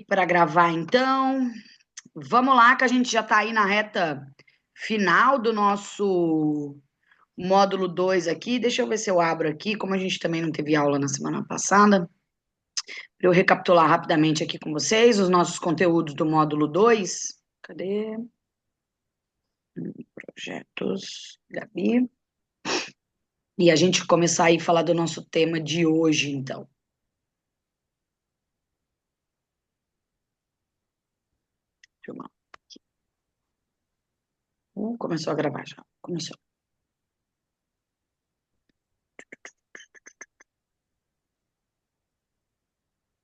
para gravar, então. Vamos lá, que a gente já está aí na reta final do nosso módulo 2 aqui. Deixa eu ver se eu abro aqui, como a gente também não teve aula na semana passada, para eu recapitular rapidamente aqui com vocês os nossos conteúdos do módulo 2. Cadê? Projetos, Gabi. E a gente começar aí a falar do nosso tema de hoje, então. Filmar. Começou a gravar já. Começou.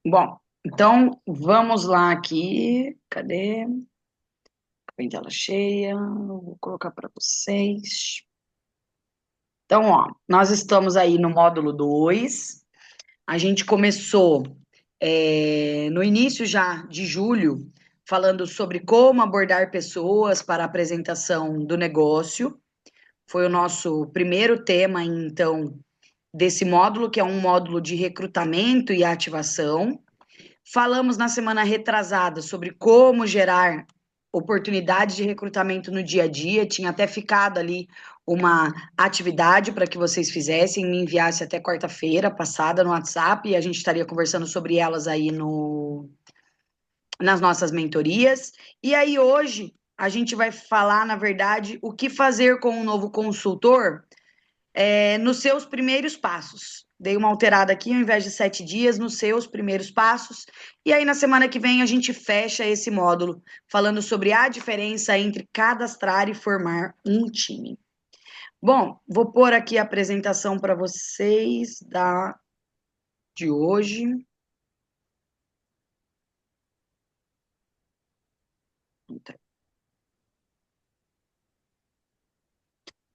Bom, então vamos lá aqui. Cadê? Com a tela cheia. Vou colocar para vocês. Então, ó, nós estamos aí no módulo 2. A gente começou no início já de julho, falando sobre como abordar pessoas para a apresentação do negócio. Foi o nosso primeiro tema, então, desse módulo, que é um módulo de recrutamento e ativação. Falamos na semana retrasada sobre como gerar oportunidade de recrutamento no dia a dia. Tinha até ficado ali uma atividade para que vocês fizessem, me enviassem até quarta-feira passada no WhatsApp, e a gente estaria conversando sobre elas aí nas nossas mentorias. E aí hoje a gente vai falar, na verdade, o que fazer com um novo consultor nos seus primeiros passos. Dei uma alterada aqui, ao invés de 7 dias, nos seus primeiros passos. E aí, na semana que vem, a gente fecha esse módulo, falando sobre a diferença entre cadastrar e formar um time. Bom, vou pôr aqui a apresentação para vocês de hoje.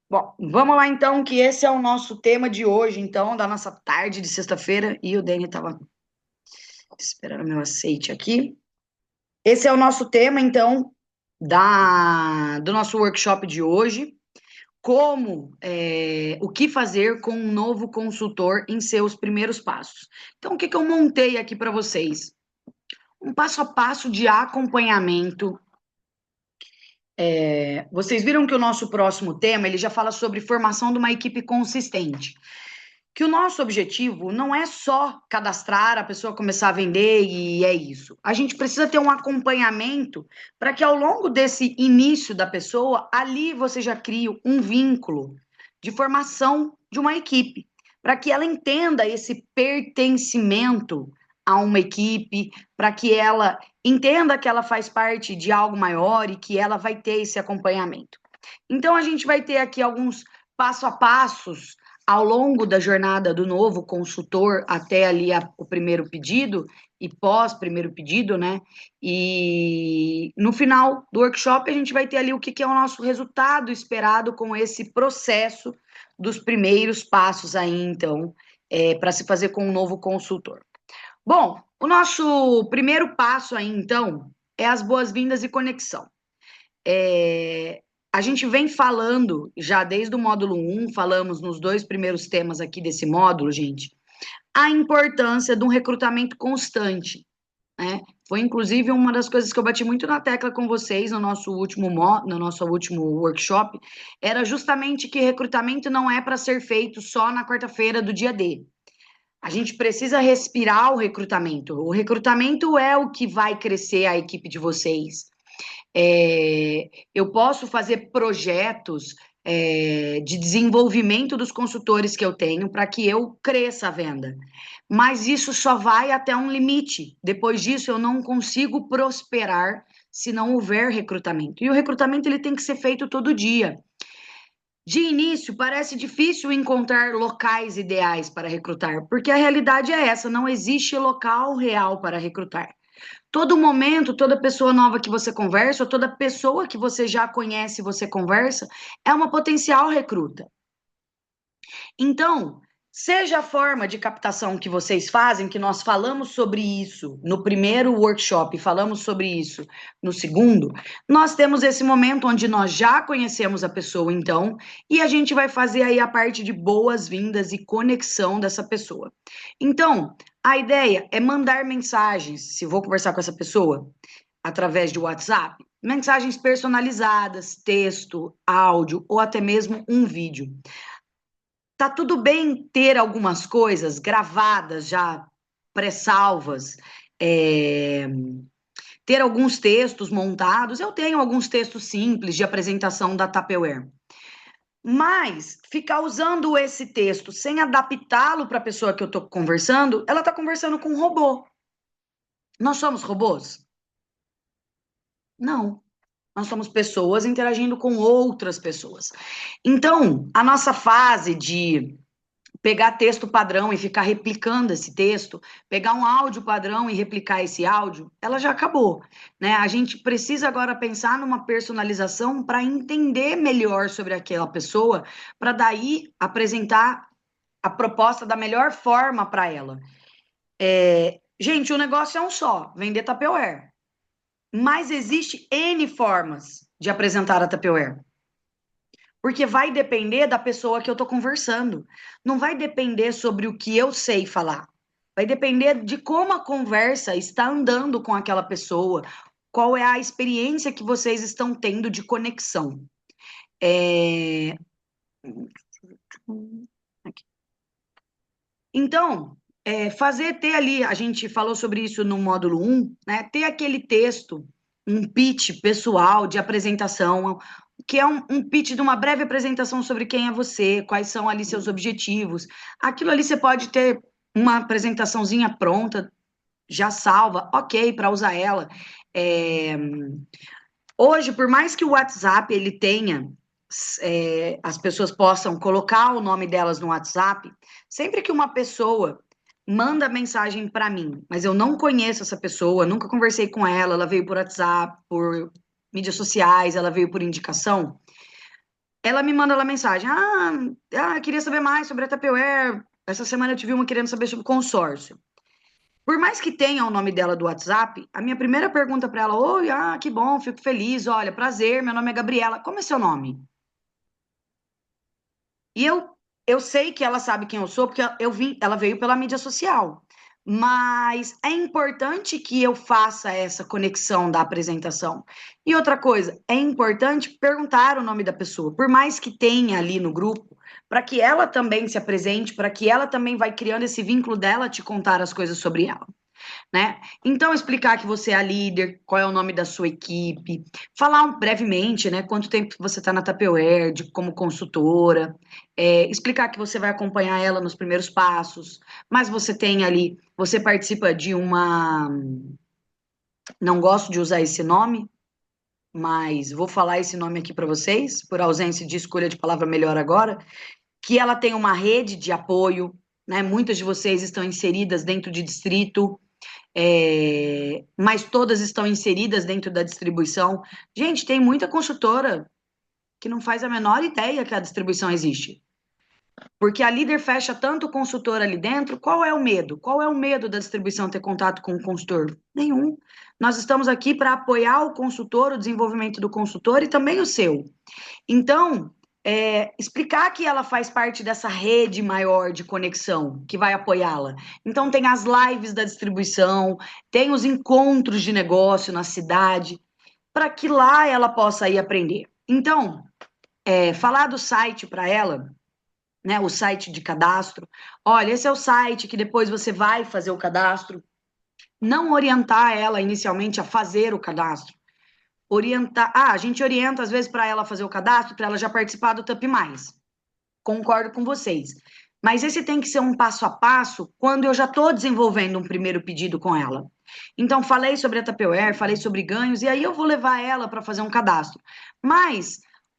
Bom, vamos lá então, que esse é o nosso tema de hoje, então, da nossa tarde de sexta-feira. E o Dani estava esperando meu aceite aqui. Esse é o nosso tema, então, do nosso workshop de hoje. O que fazer com um novo consultor em seus primeiros passos. Então, o que eu montei aqui para vocês? Um passo a passo de acompanhamento. Vocês viram que o nosso próximo tema, ele já fala sobre formação de uma equipe consistente. Que o nosso objetivo não é só cadastrar, a pessoa começar a vender e é isso. A gente precisa ter um acompanhamento para que ao longo desse início da pessoa, ali você já crie um vínculo de formação de uma equipe, para que ela entenda esse pertencimento a uma equipe, para que ela entenda que ela faz parte de algo maior e que ela vai ter esse acompanhamento. Então a gente vai ter aqui alguns passo a passos ao longo da jornada do novo consultor até ali o primeiro pedido e pós primeiro pedido, né? E no final do workshop a gente vai ter ali o que é o nosso resultado esperado com esse processo dos primeiros passos aí, então, para se fazer com um novo consultor. Bom, o nosso primeiro passo aí, então, é as boas-vindas e conexão. A gente vem falando, já desde o módulo 1, falamos nos 2 primeiros temas aqui desse módulo, gente, a importância de um recrutamento constante, né? Foi, inclusive, uma das coisas que eu bati muito na tecla com vocês no nosso último workshop, era justamente que recrutamento não é para ser feito só na quarta-feira do dia D. A gente precisa respirar o recrutamento. O recrutamento é o que vai crescer a equipe de vocês. Eu posso fazer projetos de desenvolvimento dos consultores que eu tenho para que eu cresça a venda. Mas isso só vai até um limite. Depois disso, eu não consigo prosperar se não houver recrutamento. E o recrutamento ele tem que ser feito todo dia. De início, parece difícil encontrar locais ideais para recrutar, porque a realidade é essa, não existe local real para recrutar. Todo momento, toda pessoa nova que você conversa, ou toda pessoa que você já conhece e você conversa, é uma potencial recruta. Então, seja a forma de captação que vocês fazem, que nós falamos sobre isso no primeiro workshop, falamos sobre isso no segundo, nós temos esse momento onde nós já conhecemos a pessoa, então, e a gente vai fazer aí a parte de boas-vindas e conexão dessa pessoa. Então, A ideia é mandar mensagens, se vou conversar com essa pessoa, através de WhatsApp, mensagens personalizadas, texto, áudio ou até mesmo um vídeo. Tá tudo bem ter algumas coisas gravadas já pré-salvas, ter alguns textos montados. Eu tenho alguns textos simples de apresentação da Tupperware. Mas ficar usando esse texto sem adaptá-lo para a pessoa que eu estou conversando, ela está conversando com um robô. Nós somos robôs? Não. Nós somos pessoas interagindo com outras pessoas. Então, a nossa fase de pegar texto padrão e ficar replicando esse texto, pegar um áudio padrão e replicar esse áudio, ela já acabou, né? A gente precisa agora pensar numa personalização para entender melhor sobre aquela pessoa, para daí apresentar a proposta da melhor forma para ela. Gente, o negócio é um só, vender Tupperware. Mas existe N formas de apresentar a Tupperware. Porque vai depender da pessoa que eu estou conversando. Não vai depender sobre o que eu sei falar. Vai depender de como a conversa está andando com aquela pessoa, qual é a experiência que vocês estão tendo de conexão. Então, ter ali, a gente falou sobre isso no módulo 1, né? Ter aquele texto, um pitch pessoal de apresentação, que é um pitch de uma breve apresentação sobre quem é você, quais são ali seus objetivos. Aquilo ali você pode ter uma apresentaçãozinha pronta, já salva, ok, para usar ela. Hoje, por mais que o WhatsApp ele tenha, as pessoas possam colocar o nome delas no WhatsApp, sempre que uma pessoa manda mensagem para mim, mas eu não conheço essa pessoa, nunca conversei com ela, ela veio por WhatsApp, por mídias sociais, ela veio por indicação, ela me manda lá mensagem, queria saber mais sobre a Tupperware, essa semana eu tive uma querendo saber sobre consórcio. Por mais que tenha o nome dela do WhatsApp, a minha primeira pergunta para ela, oi, que bom, fico feliz, olha, prazer, meu nome é Gabriela, como é seu nome? E eu sei que ela sabe quem eu sou, porque ela veio pela mídia social. Mas é importante que eu faça essa conexão da apresentação. E outra coisa, é importante perguntar o nome da pessoa, por mais que tenha ali no grupo, para que ela também se apresente, para que ela também vai criando esse vínculo dela te contar as coisas sobre ela. Né? Então, explicar que você é a líder, qual é o nome da sua equipe, falar brevemente, né, quanto tempo você está na Tupperware, como consultora, explicar que você vai acompanhar ela nos primeiros passos, mas você tem ali, você participa de uma, não gosto de usar esse nome, mas vou falar esse nome aqui para vocês, por ausência de escolha de palavra melhor agora, que ela tem uma rede de apoio, né? Muitas de vocês estão inseridas dentro de distrito, mas todas estão inseridas dentro da distribuição. Gente, tem muita consultora que não faz a menor ideia que a distribuição existe. Porque a líder fecha tanto consultor ali dentro, qual é o medo? Qual é o medo da distribuição ter contato com o consultor? Nenhum. Nós estamos aqui para apoiar o consultor, o desenvolvimento do consultor e também o seu. Então, explicar que ela faz parte dessa rede maior de conexão que vai apoiá-la. Então, tem as lives da distribuição, tem os encontros de negócio na cidade, para que lá ela possa ir aprender. Então, falar do site para ela, né, o site de cadastro. Olha, esse é o site que depois você vai fazer o cadastro. Não orientar ela inicialmente a fazer o cadastro. Orientar. A gente orienta, às vezes, para ela fazer o cadastro, para ela já participar do TUP+. Concordo com vocês. Mas esse tem que ser um passo a passo quando eu já estou desenvolvendo um primeiro pedido com ela. Então, falei sobre a Tupperware, falei sobre ganhos, e aí eu vou levar ela para fazer um cadastro. Mas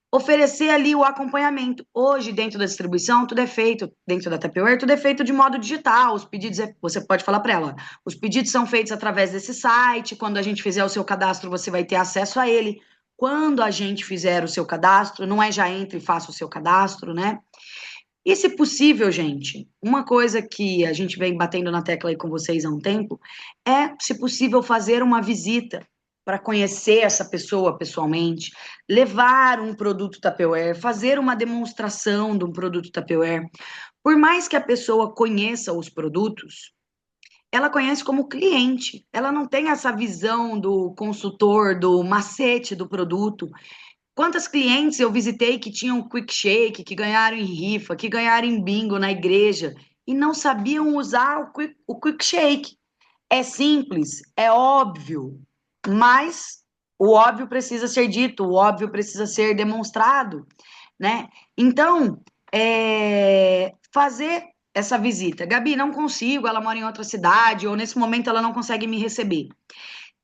oferecer ali o acompanhamento. Hoje, dentro da distribuição, tudo é feito, dentro da Tupperware, tudo é feito de modo digital. Os pedidos, você pode falar para ela, os pedidos são feitos através desse site. Quando a gente fizer o seu cadastro, você vai ter acesso a ele. Quando a gente fizer o seu cadastro, não é já entre e faça o seu cadastro, né? E se possível, gente, uma coisa que a gente vem batendo na tecla aí com vocês há um tempo, é, se possível, fazer uma visita para conhecer essa pessoa pessoalmente, levar um produto Tupperware, fazer uma demonstração de um produto Tupperware. Por mais que a pessoa conheça os produtos, ela conhece como cliente. Ela não tem essa visão do consultor, do macete do produto. Quantas clientes eu visitei que tinham quick shake, que ganharam em rifa, que ganharam em bingo na igreja e não sabiam usar o quick shake. É simples, é óbvio, mas o óbvio precisa ser dito, o óbvio precisa ser demonstrado, né? Então, fazer essa visita. Gabi, não consigo, ela mora em outra cidade, ou nesse momento ela não consegue me receber.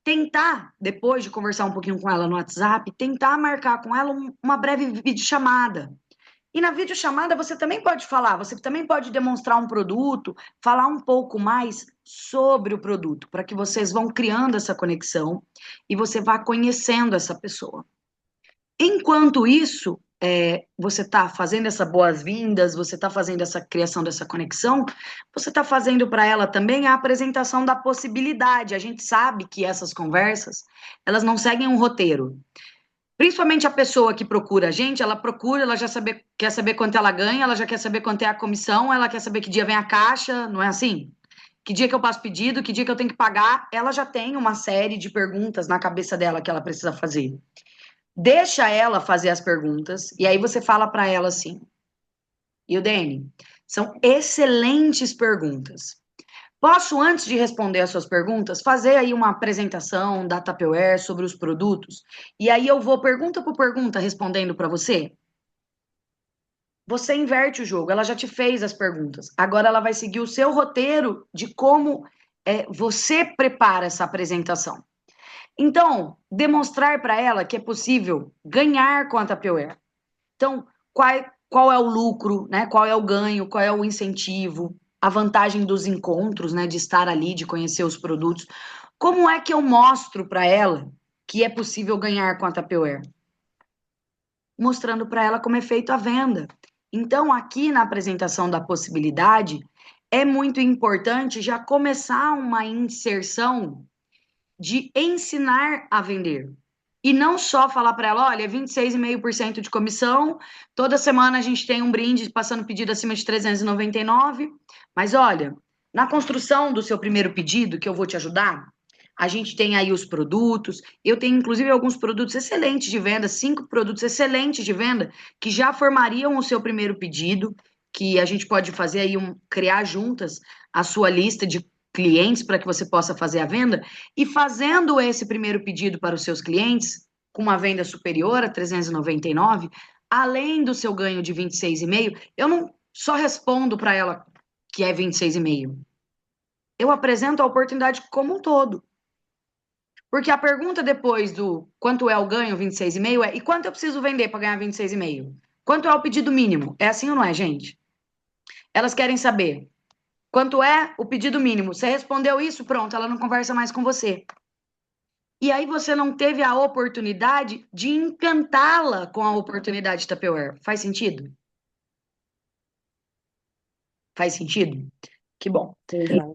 Tentar, depois de conversar um pouquinho com ela no WhatsApp, tentar marcar com ela uma breve videochamada. E na videochamada você também pode falar, você também pode demonstrar um produto, falar um pouco mais sobre o produto, para que vocês vão criando essa conexão e você vá conhecendo essa pessoa. Enquanto isso, você está fazendo essas boas-vindas, você está fazendo essa criação dessa conexão, você está fazendo para ela também a apresentação da possibilidade. A gente sabe que essas conversas, elas não seguem um roteiro. Principalmente a pessoa que procura a gente, ela procura, ela já quer saber quanto ela ganha, ela já quer saber quanto é a comissão, ela quer saber que dia vem a caixa, não é assim? Que dia que eu passo pedido, que dia que eu tenho que pagar, ela já tem uma série de perguntas na cabeça dela que ela precisa fazer. Deixa ela fazer as perguntas e aí você fala para ela assim: Ildene, são excelentes perguntas. Posso, antes de responder as suas perguntas, fazer aí uma apresentação da Tupperware sobre os produtos? E aí eu vou pergunta por pergunta respondendo para você? Você inverte o jogo, ela já te fez as perguntas. Agora ela vai seguir o seu roteiro de como você prepara essa apresentação. Então, demonstrar para ela que é possível ganhar com a Tupperware. Então, qual é o lucro, né? Qual é o ganho, qual é o incentivo, a vantagem dos encontros, né? De estar ali, de conhecer os produtos. Como é que eu mostro para ela que é possível ganhar com a Tupperware? Mostrando para ela como é feito a venda. Então, aqui na apresentação da possibilidade, é muito importante já começar uma inserção de ensinar a vender. E não só falar para ela, olha, 26,5% de comissão, toda semana a gente tem um brinde passando pedido acima de 399, mas olha, na construção do seu primeiro pedido, que eu vou te ajudar, a gente tem aí os produtos, eu tenho inclusive alguns produtos excelentes de venda, 5 produtos excelentes de venda, que já formariam o seu primeiro pedido, que a gente pode fazer aí, criar juntas a sua lista de clientes para que você possa fazer a venda, e fazendo esse primeiro pedido para os seus clientes, com uma venda superior a 399, além do seu ganho de 26,5, eu não só respondo para ela que é 26,5. Eu apresento a oportunidade como um todo. Porque a pergunta depois do quanto é o ganho, 26,5, e quanto eu preciso vender para ganhar 26,5? Quanto é o pedido mínimo? É assim ou não é, gente? Elas querem saber quanto é o pedido mínimo. Você respondeu isso, pronto, ela não conversa mais com você. E aí você não teve a oportunidade de encantá-la com a oportunidade Tupperware. Faz sentido? Faz sentido? Que bom. Exato.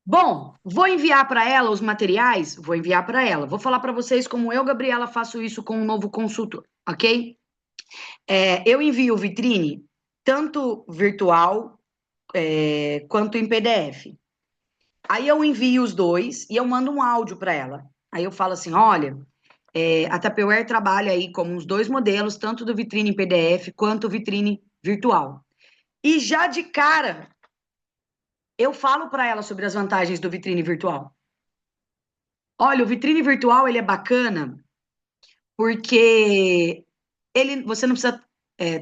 Bom, vou enviar para ela os materiais? Vou enviar para ela. Vou falar para vocês como eu, Gabriela, faço isso com um novo consultor, ok? Eu envio o vitrine, tanto virtual quanto em PDF. Aí eu envio os dois e eu mando um áudio para ela. Aí eu falo assim: olha, a Tupperware trabalha aí como os dois modelos, tanto do vitrine em PDF quanto o vitrine virtual. E já de cara, eu falo para ela sobre as vantagens do vitrine virtual. Olha, o vitrine virtual ele é bacana porque você não precisa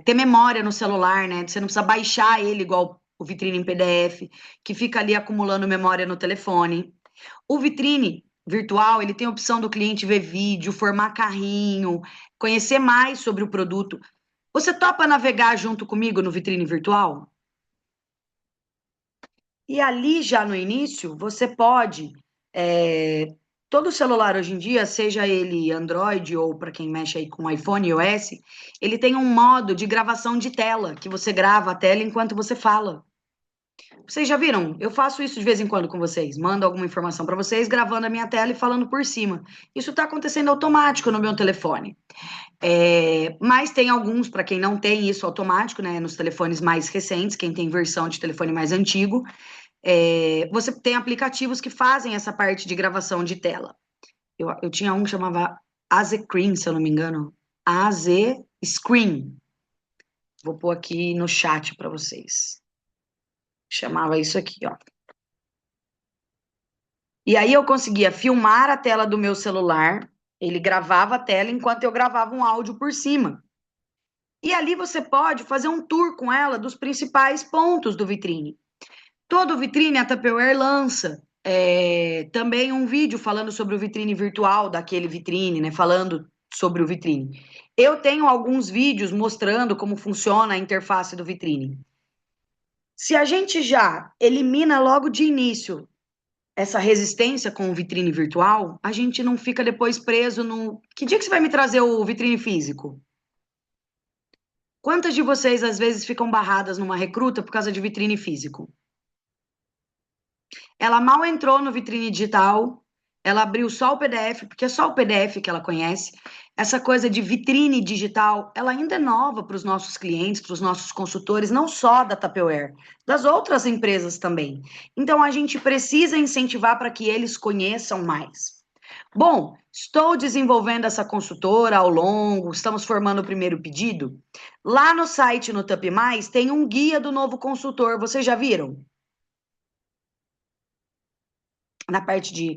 ter memória no celular, né? Você não precisa baixar ele igual o vitrine em PDF, que fica ali acumulando memória no telefone. O vitrine virtual, ele tem a opção do cliente ver vídeo, formar carrinho, conhecer mais sobre o produto. Você topa navegar junto comigo no vitrine virtual? E ali já no início, você pode. é, Todo celular hoje em dia, seja ele Android ou para quem mexe aí com iPhone e iOS, ele tem um modo de gravação de tela, que você grava a tela enquanto você fala. Vocês já viram? Eu faço isso de vez em quando com vocês. Mando alguma informação para vocês, gravando a minha tela e falando por cima. Isso está acontecendo automático no meu telefone. Mas tem alguns, para quem não tem isso automático, né? Nos telefones mais recentes, quem tem versão de telefone mais antigo, Você tem aplicativos que fazem essa parte de gravação de tela. Eu tinha um que chamava AZ-Screen, se eu não me engano. AZ-Screen. Vou pôr aqui no chat para vocês. Chamava isso aqui, ó. E aí eu conseguia filmar a tela do meu celular, ele gravava a tela enquanto eu gravava um áudio por cima. E ali você pode fazer um tour com ela dos principais pontos do vitrine. Todo vitrine a Tupperware lança também um vídeo falando sobre o vitrine virtual daquele vitrine, né? Falando sobre o vitrine. Eu tenho alguns vídeos mostrando como funciona a interface do vitrine. Se a gente já elimina logo de início essa resistência com o vitrine virtual, a gente não fica depois preso no. Que dia que você vai me trazer o vitrine físico? Quantas de vocês às vezes ficam barradas numa recruta por causa de vitrine físico? Ela mal entrou no vitrine digital, ela abriu só o PDF, porque é só o PDF que ela conhece. Essa coisa de vitrine digital, ela ainda é nova para os nossos clientes, para os nossos consultores, não só da Tupperware, das outras empresas também. Então a gente precisa incentivar para que eles conheçam mais. Bom, estou desenvolvendo essa consultora ao longo, estamos formando o primeiro pedido. Lá no site, no Tup Mais, tem um guia do novo consultor, vocês já viram? Na parte de,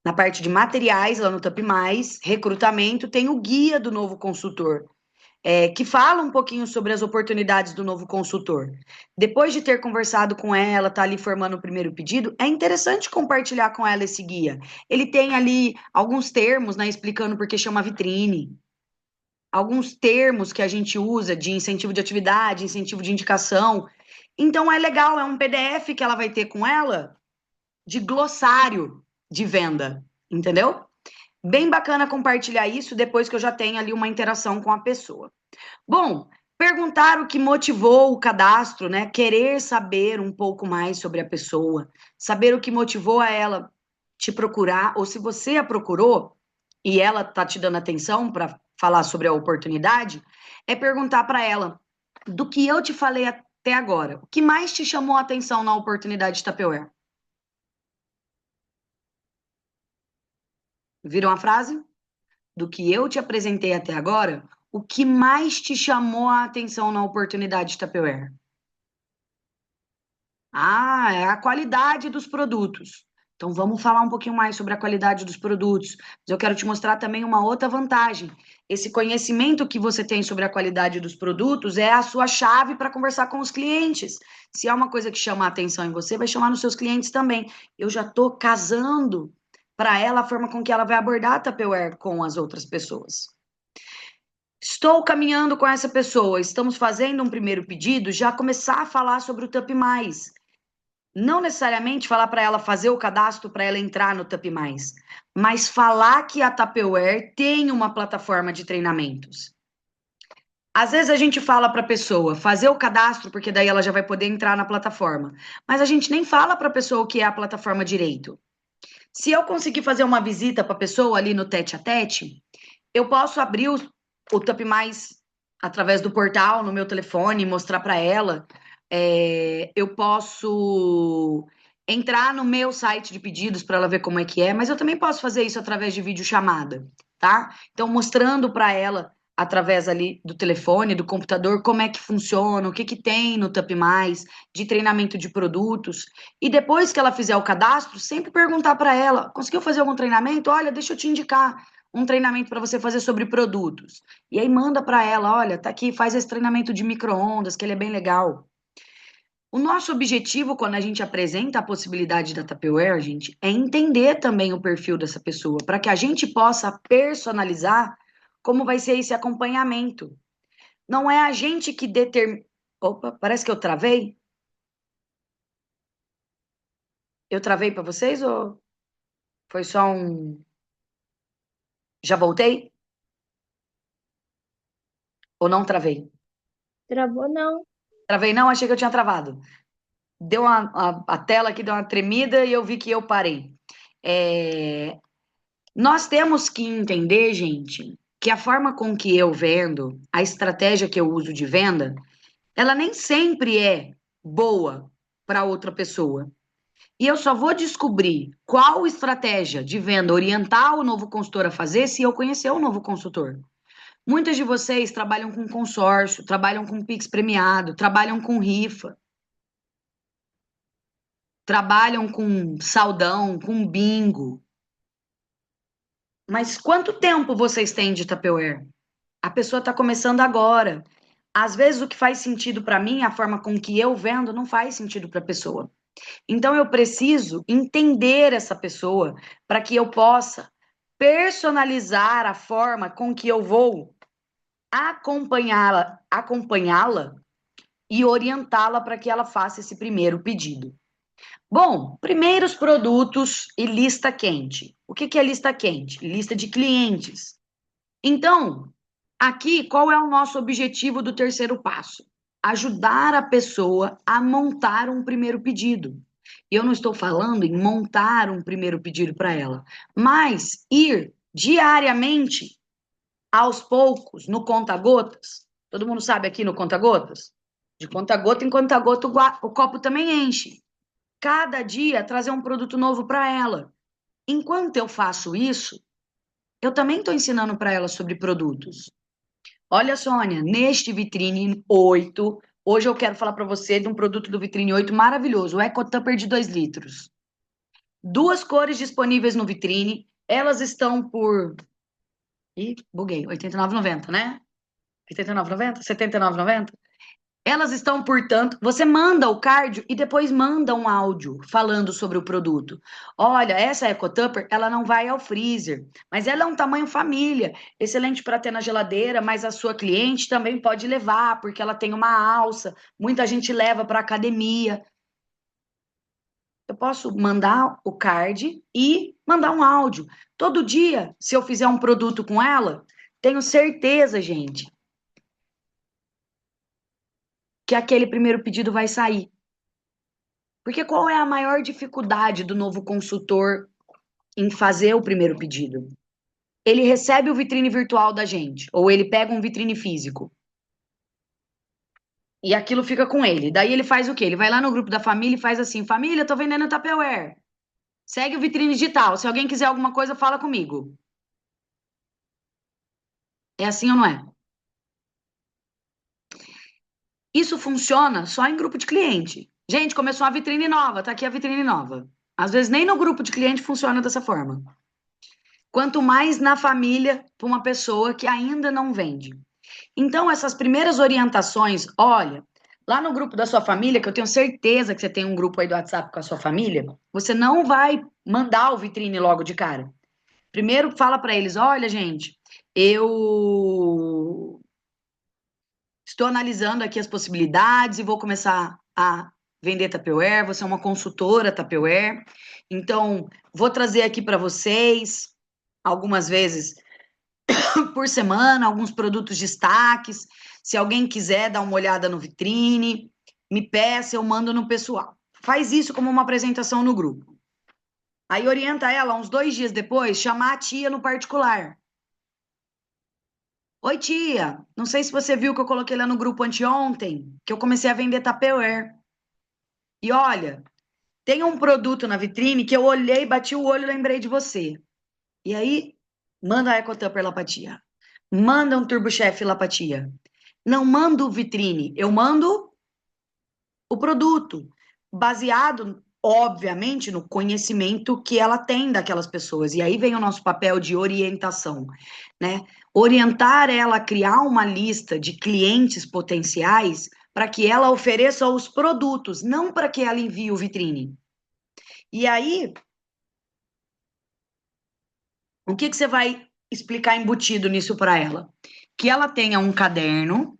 na parte de materiais, lá no Tup Mais, recrutamento, tem o guia do novo consultor, que fala um pouquinho sobre as oportunidades do novo consultor. Depois de ter conversado com ela, tá ali formando o primeiro pedido, é interessante compartilhar com ela esse guia. Ele tem ali alguns termos, né, explicando por que chama vitrine, alguns termos que a gente usa de incentivo de atividade, incentivo de indicação. Então é legal, é um PDF que ela vai ter com ela de glossário de venda, entendeu? Bem bacana compartilhar isso depois que eu já tenho ali uma interação com a pessoa. Bom, perguntar o que motivou o cadastro, né? Querer saber um pouco mais sobre a pessoa, saber o que motivou a ela te procurar, ou se você a procurou e ela tá te dando atenção para falar sobre a oportunidade, é perguntar para ela do que eu te falei até agora, o que mais te chamou a atenção na oportunidade de Tupperware? Viram a frase? Do que eu te apresentei até agora, o que mais te chamou a atenção na oportunidade de Tupperware? Ah, é a qualidade dos produtos. Então vamos falar um pouquinho mais sobre a qualidade dos produtos. Mas eu quero te mostrar também uma outra vantagem. Esse conhecimento que você tem sobre a qualidade dos produtos é a sua chave para conversar com os clientes. Se é uma coisa que chama a atenção em você, vai chamar nos seus clientes também. Eu já estou casando para ela a forma com que ela vai abordar a Tupperware com as outras pessoas. Estou caminhando com essa pessoa, estamos fazendo um primeiro pedido, já começar a falar sobre o Tup Mais. Não necessariamente falar para ela fazer o cadastro para ela entrar no Tup Mais, mas falar que a Tupperware tem uma plataforma de treinamentos. Às vezes a gente fala para a pessoa fazer o cadastro, porque daí ela já vai poder entrar na plataforma, mas a gente nem fala para a pessoa o que é a plataforma direito. Se eu conseguir fazer uma visita para a pessoa ali no tete a tete, eu posso abrir o Tup Mais através do portal no meu telefone, mostrar para ela. Eu posso entrar no meu site de pedidos para ela ver como é que é, mas eu também posso fazer isso através de videochamada, tá? Então, mostrando para ela através ali do telefone, do computador, como é que funciona, o que que tem no Tup Mais, de treinamento de produtos. E depois que ela fizer o cadastro, sempre perguntar para ela: conseguiu fazer algum treinamento? Olha, deixa eu te indicar um treinamento para você fazer sobre produtos. E aí manda para ela: olha, tá aqui, faz esse treinamento de micro-ondas, que ele é bem legal. O nosso objetivo, quando a gente apresenta a possibilidade da Tupperware, gente, é entender também o perfil dessa pessoa, para que a gente possa personalizar como vai ser esse acompanhamento. Não é a gente que determina. Opa, parece que eu travei. Eu travei para vocês ou foi só um. Já voltei? Ou não travei? Travou, não. Travei, não, achei que eu tinha travado. Deu a tela aqui, deu uma tremida e eu vi que eu parei. É, Nós temos que entender, gente, que a forma com que eu vendo, a estratégia que eu uso de venda, ela nem sempre é boa para outra pessoa. E eu só vou descobrir qual estratégia de venda orientar o novo consultor a fazer se eu conhecer o novo consultor. Muitas de vocês trabalham com consórcio, trabalham com Pix premiado, trabalham com rifa, trabalham com saldão, com bingo. Mas quanto tempo vocês têm de Tupperware? A pessoa está começando agora. Às vezes o que faz sentido para mim, a forma com que eu vendo, não faz sentido para a pessoa. Então eu preciso entender essa pessoa para que eu possa personalizar a forma com que eu vou acompanhá-la e orientá-la para que ela faça esse primeiro pedido. Bom, primeiros produtos e lista quente. O que é lista quente? Lista de clientes. Então, aqui, qual é o nosso objetivo do terceiro passo? Ajudar a pessoa a montar um primeiro pedido. Eu não estou falando em montar um primeiro pedido para ela, mas ir diariamente, aos poucos, no conta-gotas. Todo mundo sabe aqui no conta-gotas? De conta-gota em conta-gota o copo também enche. Cada dia trazer um produto novo para ela. Enquanto eu faço isso, eu também estou ensinando para ela sobre produtos. Olha, Sônia, neste Vitrine 8, hoje eu quero falar para você de um produto do Vitrine 8 maravilhoso, o Eco Tupper de 2 litros. Duas cores disponíveis no Vitrine, elas estão por... Ih, buguei, R$ 89,90, né? R$ 89,90? R$ 79,90? Elas estão, portanto, você manda o card e depois manda um áudio falando sobre o produto. Olha, essa EcoTupper, ela não vai ao freezer, mas ela é um tamanho família, excelente para ter na geladeira, mas a sua cliente também pode levar, porque ela tem uma alça, muita gente leva para academia. Eu posso mandar o card e mandar um áudio. Todo dia, se eu fizer um produto com ela, tenho certeza, gente, que aquele primeiro pedido vai sair. Porque qual é a maior dificuldade do novo consultor em fazer o primeiro pedido? Ele recebe o vitrine virtual da gente, ou ele pega um vitrine físico. E aquilo fica com ele. Daí ele faz o quê? Ele vai lá no grupo da família e faz assim: família, tô vendendo Tupperware. Segue o vitrine digital. Se alguém quiser alguma coisa, fala comigo. É assim ou não é? Isso funciona só em grupo de cliente. Gente, começou a vitrine nova, tá aqui a vitrine nova. Às vezes nem no grupo de cliente funciona dessa forma. Quanto mais na família para uma pessoa que ainda não vende. Então, essas primeiras orientações, olha, lá no grupo da sua família, que eu tenho certeza que você tem um grupo aí do WhatsApp com a sua família, você não vai mandar o vitrine logo de cara. Primeiro fala para eles, olha, gente, eu estou analisando aqui as possibilidades e vou começar a vender Tupperware, você é uma consultora Tupperware, então vou trazer aqui para vocês algumas vezes por semana, alguns produtos destaques. Se alguém quiser dar uma olhada no vitrine, me peça, eu mando no pessoal. Faz isso como uma apresentação no grupo. Aí orienta ela, uns 2 dias depois, chamar a tia no particular. Oi, tia, não sei se você viu que eu coloquei lá no grupo anteontem, que eu comecei a vender Tupperware. E olha, tem um produto na vitrine que eu olhei, bati o olho e lembrei de você. E aí, manda a EcoTupper lá pra tia. Manda um Turbo Chef lá pra tia. Não mando vitrine, eu mando o produto, baseado, obviamente, no conhecimento que ela tem daquelas pessoas. E aí vem o nosso papel de orientação, né? Orientar ela a criar uma lista de clientes potenciais para que ela ofereça os produtos, não para que ela envie o vitrine. E aí, o que você vai explicar embutido nisso para ela? Que ela tenha um caderno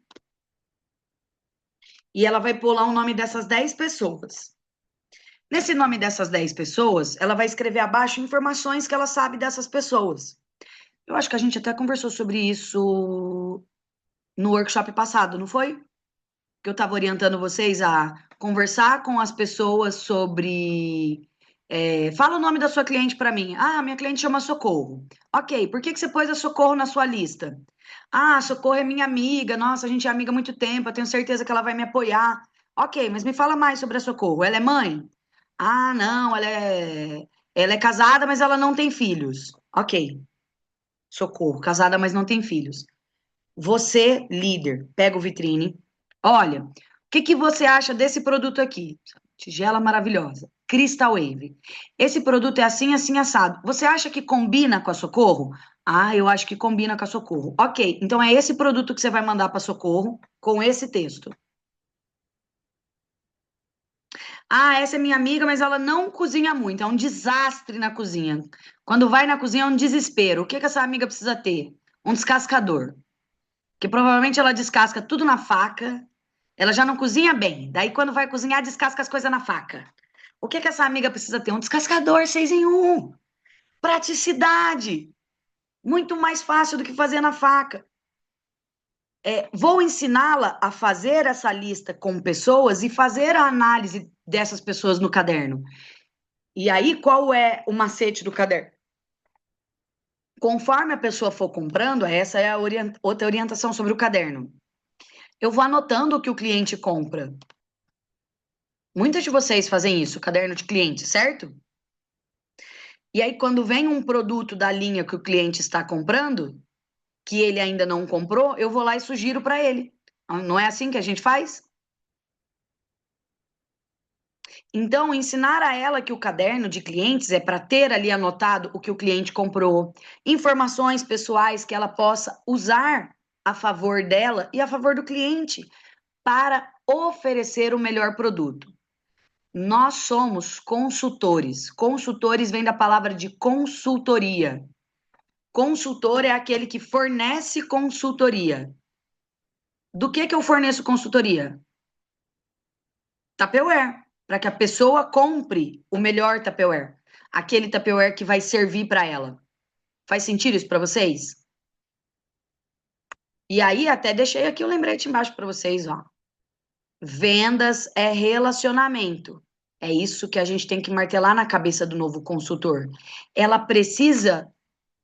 e ela vai pôr lá o nome dessas 10 pessoas. Nesse nome dessas 10 pessoas, ela vai escrever abaixo informações que ela sabe dessas pessoas. Eu acho que a gente até conversou sobre isso no workshop passado, não foi? Que eu estava orientando vocês a conversar com as pessoas sobre. Fala o nome da sua cliente para mim. Ah, minha cliente chama Socorro. Ok, por que você pôs a Socorro na sua lista? Ah, Socorro é minha amiga. Nossa, a gente é amiga há muito tempo. Eu tenho certeza que ela vai me apoiar. Ok, mas me fala mais sobre a Socorro. Ela é mãe? Ah, não, ela é casada, mas ela não tem filhos. Ok, socorro, casada, mas não tem filhos. Você, líder, pega o vitrine. Olha, o que que você acha desse produto aqui? Tigela maravilhosa, Crystal Wave. Esse produto é assim, assim, assado. Você acha que combina com a Socorro? Ah, eu acho que combina com a Socorro. Ok, então é esse produto que você vai mandar para Socorro com esse texto. Ah, essa é minha amiga, mas ela não cozinha muito, é um desastre na cozinha. Quando vai na cozinha é um desespero. O que que essa amiga precisa ter? Um descascador. Que provavelmente ela descasca tudo na faca. Ela já não cozinha bem. Daí, quando vai cozinhar, descasca as coisas na faca. O que que essa amiga precisa ter? Um descascador 6 em 1. Praticidade. Muito mais fácil do que fazer na faca. Vou ensiná-la a fazer essa lista com pessoas e fazer a análise dessas pessoas no caderno. E aí, qual é o macete do caderno? Conforme a pessoa for comprando, essa é a outra orientação sobre o caderno. Eu vou anotando o que o cliente compra. Muitos de vocês fazem isso, caderno de cliente, certo? E aí, quando vem um produto da linha que o cliente está comprando, que ele ainda não comprou, eu vou lá e sugiro para ele. Não é assim que a gente faz? Então, ensinar a ela que o caderno de clientes é para ter ali anotado o que o cliente comprou, informações pessoais que ela possa usar a favor dela e a favor do cliente para oferecer o melhor produto. Nós somos consultores. Consultores vem da palavra de consultoria. Consultor é aquele que fornece consultoria. Do que eu forneço consultoria? Tupperware, para que a pessoa compre o melhor Tupperware, aquele Tupperware que vai servir para ela. Faz sentido isso para vocês? E aí até deixei aqui o lembrete embaixo para vocês, ó. Vendas é relacionamento. É isso que a gente tem que martelar na cabeça do novo consultor. Ela precisa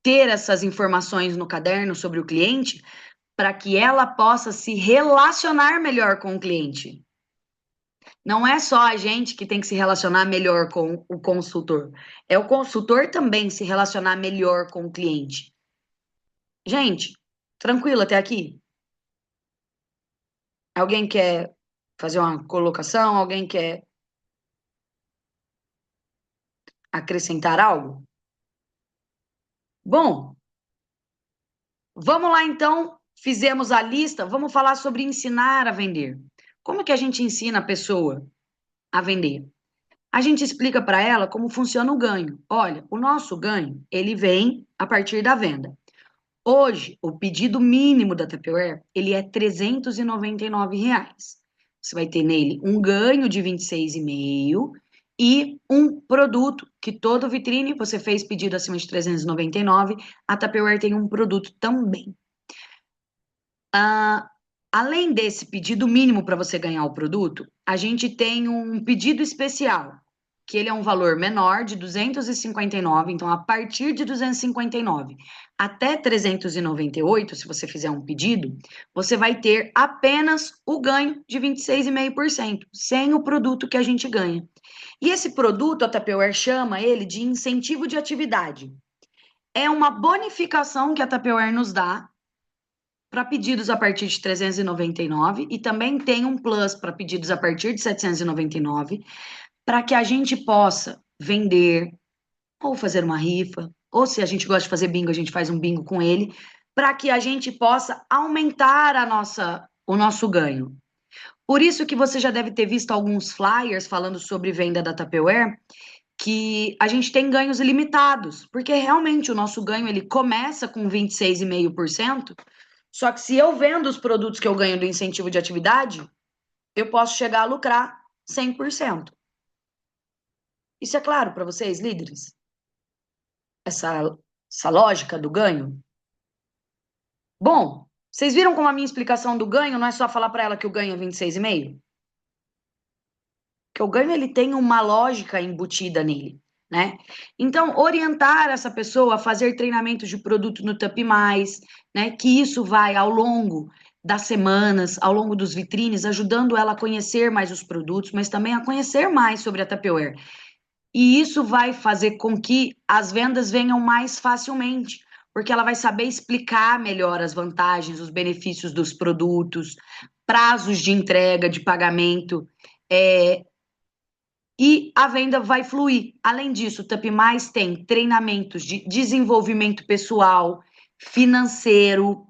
ter essas informações no caderno sobre o cliente para que ela possa se relacionar melhor com o cliente. Não é só a gente que tem que se relacionar melhor com o consultor, é o consultor também se relacionar melhor com o cliente. Gente, tranquilo até aqui? Alguém quer fazer uma colocação? Alguém quer acrescentar algo? Bom, vamos lá então. Fizemos a lista, vamos falar sobre ensinar a vender. Como que a gente ensina a pessoa a vender? A gente explica para ela como funciona o ganho. Olha, o nosso ganho, ele vem a partir da venda. Hoje, o pedido mínimo da Tupperware, ele é R$ 399. Você vai ter nele um ganho de 26,5 e um produto que todo vitrine, você fez pedido acima de 399, a Tupperware tem um produto também. Além desse pedido mínimo para você ganhar o produto, a gente tem um pedido especial, que ele é um valor menor de 259, então a partir de 259 até 398, se você fizer um pedido, você vai ter apenas o ganho de 26,5%, sem o produto que a gente ganha. E esse produto, a Tupperware chama ele de incentivo de atividade. É uma bonificação que a Tupperware nos dá para pedidos a partir de 399 e também tem um plus para pedidos a partir de 799, para que a gente possa vender ou fazer uma rifa, ou se a gente gosta de fazer bingo, a gente faz um bingo com ele, para que a gente possa aumentar o nosso ganho. Por isso que você já deve ter visto alguns flyers falando sobre venda da Tupperware, que a gente tem ganhos ilimitados, porque realmente o nosso ganho ele começa com 26,5%. Só que se eu vendo os produtos que eu ganho do incentivo de atividade, eu posso chegar a lucrar 100%. Isso é claro para vocês, líderes? Essa lógica do ganho? Bom, vocês viram como a minha explicação do ganho não é só falar para ela que o ganho é 26,5? Que o ganho ele tem uma lógica embutida nele, né? Então, orientar essa pessoa a fazer treinamentos de produto no Tup Mais, né? Que isso vai ao longo das semanas, ao longo dos vitrines, ajudando ela a conhecer mais os produtos, mas também a conhecer mais sobre a Tupperware. E isso vai fazer com que as vendas venham mais facilmente, porque ela vai saber explicar melhor as vantagens, os benefícios dos produtos, prazos de entrega, de pagamento, e a venda vai fluir. Além disso, o Tup Mais tem treinamentos de desenvolvimento pessoal, financeiro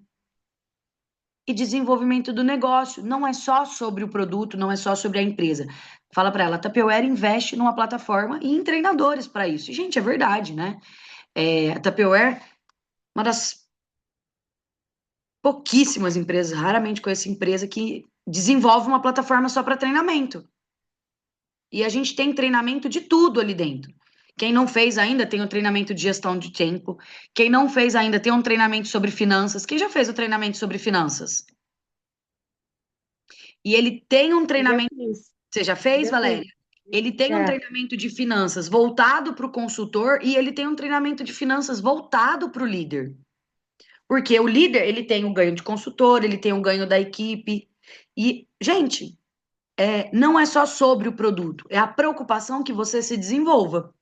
e desenvolvimento do negócio. Não é só sobre o produto, não é só sobre a empresa. Fala para ela, a Tupperware investe numa plataforma e em treinadores para isso. E, gente, é verdade, né? A Tupperware, uma das pouquíssimas empresas, raramente conheço empresa que desenvolve uma plataforma só para treinamento. E a gente tem treinamento de tudo ali dentro. Quem não fez ainda tem um treinamento de gestão de tempo. Quem não fez ainda tem um treinamento sobre finanças. Quem já fez o treinamento sobre finanças? E ele tem um Já treinamento. fiz, Você já fez, já fiz. Valéria? Ele tem um Já. treinamento de finanças voltado para o consultor e ele tem um treinamento de finanças voltado para o líder. Porque o líder, ele tem o ganho de consultor, ele tem o ganho da equipe. E, gente, não é só sobre o produto, é a preocupação que você se desenvolva,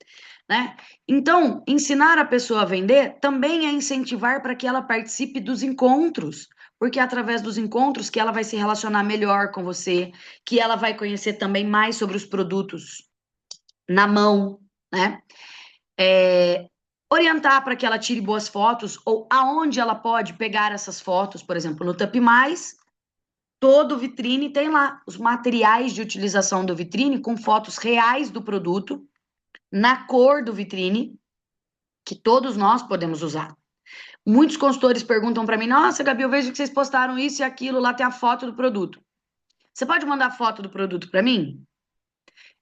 né? Então, ensinar a pessoa a vender também é incentivar para que ela participe dos encontros, porque é através dos encontros que ela vai se relacionar melhor com você, que ela vai conhecer também mais sobre os produtos na mão, né? Orientar para que ela tire boas fotos ou aonde ela pode pegar essas fotos, por exemplo, no Tup Mais, todo vitrine tem lá os materiais de utilização do vitrine com fotos reais do produto, na cor do vitrine, que todos nós podemos usar. Muitos consultores perguntam para mim: Nossa, Gabi, eu vejo que vocês postaram isso e aquilo, lá tem a foto do produto. Você pode mandar a foto do produto para mim?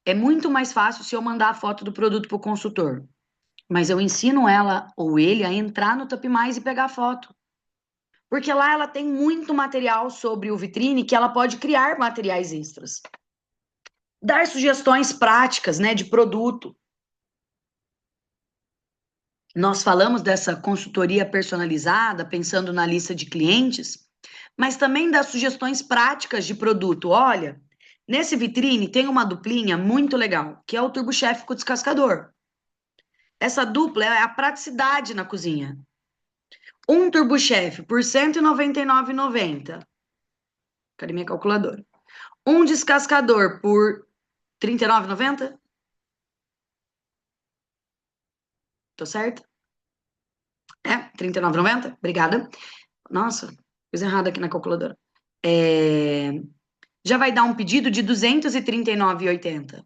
É muito mais fácil se eu mandar a foto do produto para o consultor. Mas eu ensino ela ou ele a entrar no Tup Mais e pegar a foto. Porque lá ela tem muito material sobre o vitrine que ela pode criar materiais extras. Dar sugestões práticas, né, de produto. Nós falamos dessa consultoria personalizada, pensando na lista de clientes, mas também das sugestões práticas de produto. Olha, nesse vitrine tem uma duplinha muito legal, que é o Turbo Chef com o descascador. Essa dupla é a praticidade na cozinha. Um Turbo Chef por R$ 199,90. Cadê minha calculadora? Um descascador por R$ 39,90? Tô certo? É, R$ 39,90? Obrigada. Nossa, fiz errado aqui na calculadora. Já vai dar um pedido de R$ 239,80.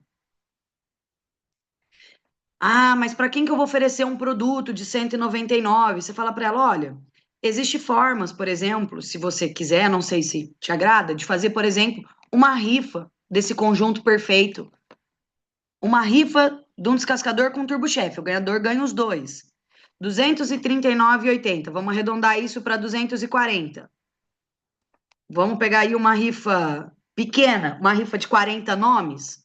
Ah, mas para quem que eu vou oferecer um produto de 199? Você fala para ela, olha, existe formas, por exemplo, se você quiser, não sei se te agrada, de fazer, por exemplo, uma rifa desse conjunto perfeito. Uma rifa de um descascador com Turbo Chef. O ganhador ganha os dois. R$ 239,80. Vamos arredondar isso para 240. Vamos pegar aí uma rifa pequena, uma rifa de 40 nomes,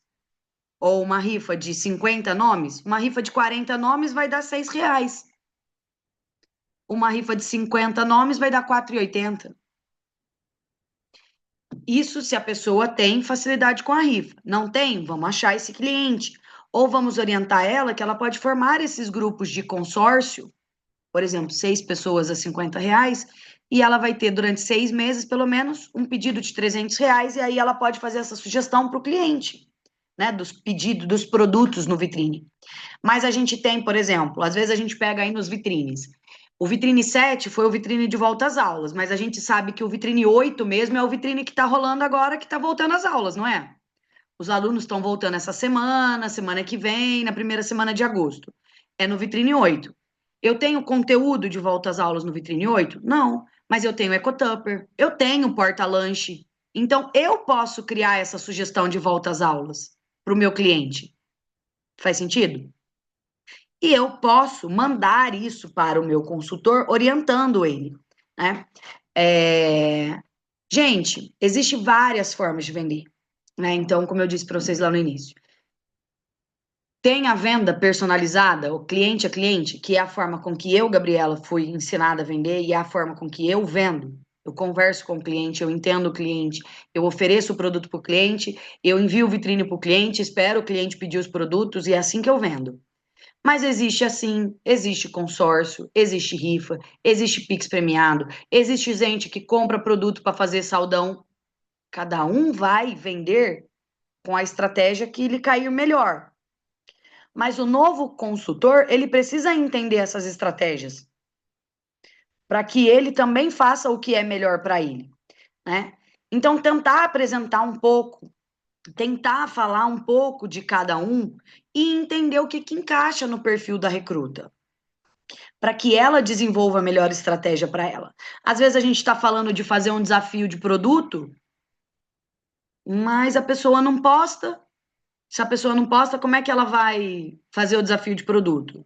ou uma rifa de 50 nomes. Uma rifa de 40 nomes vai dar R$ 6. Uma rifa de 50 nomes vai dar R$ 4,80. Isso se a pessoa tem facilidade com a rifa. Não tem? Vamos achar esse cliente. Ou vamos orientar ela que ela pode formar esses grupos de consórcio, por exemplo, 6 pessoas a R$ 50, e ela vai ter durante 6 meses, pelo menos, um pedido de R$ 300, e aí ela pode fazer essa sugestão para o cliente, né, dos pedidos, dos produtos no vitrine. Mas a gente tem, por exemplo, às vezes a gente pega aí nos vitrines. O vitrine 7 foi o vitrine de volta às aulas, mas a gente sabe que o vitrine 8 mesmo é o vitrine que está rolando agora, que está voltando às aulas, não é? Os alunos estão voltando essa semana, semana que vem, na primeira semana de agosto. É no vitrine 8. Eu tenho conteúdo de volta às aulas no vitrine 8? Não, mas eu tenho ecotupper, eu tenho porta-lanche. Então, eu posso criar essa sugestão de volta às aulas para o meu cliente. Faz sentido? E eu posso mandar isso para o meu consultor, orientando ele, né? Gente, existem várias formas de vender, né? Então, como eu disse para vocês lá no início, tem a venda personalizada, o cliente a cliente, que é a forma com que eu, Gabriela, fui ensinada a vender e é a forma com que eu vendo. Eu converso com o cliente, eu entendo o cliente, eu ofereço o produto para o cliente, eu envio vitrine para o cliente, espero o cliente pedir os produtos e é assim que eu vendo. Mas existe assim, existe consórcio, existe rifa, existe Pix premiado, existe gente que compra produto para fazer saldão. Cada um vai vender com a estratégia que lhe cair melhor. Mas o novo consultor, ele precisa entender essas estratégias para que ele também faça o que é melhor para ele, né? Então, tentar apresentar um pouco, tentar falar um pouco de cada um e entender o que, que encaixa no perfil da recruta, para que ela desenvolva a melhor estratégia para ela. Às vezes a gente está falando de fazer um desafio de produto, mas a pessoa não posta. Se a pessoa não posta, como é que ela vai fazer o desafio de produto?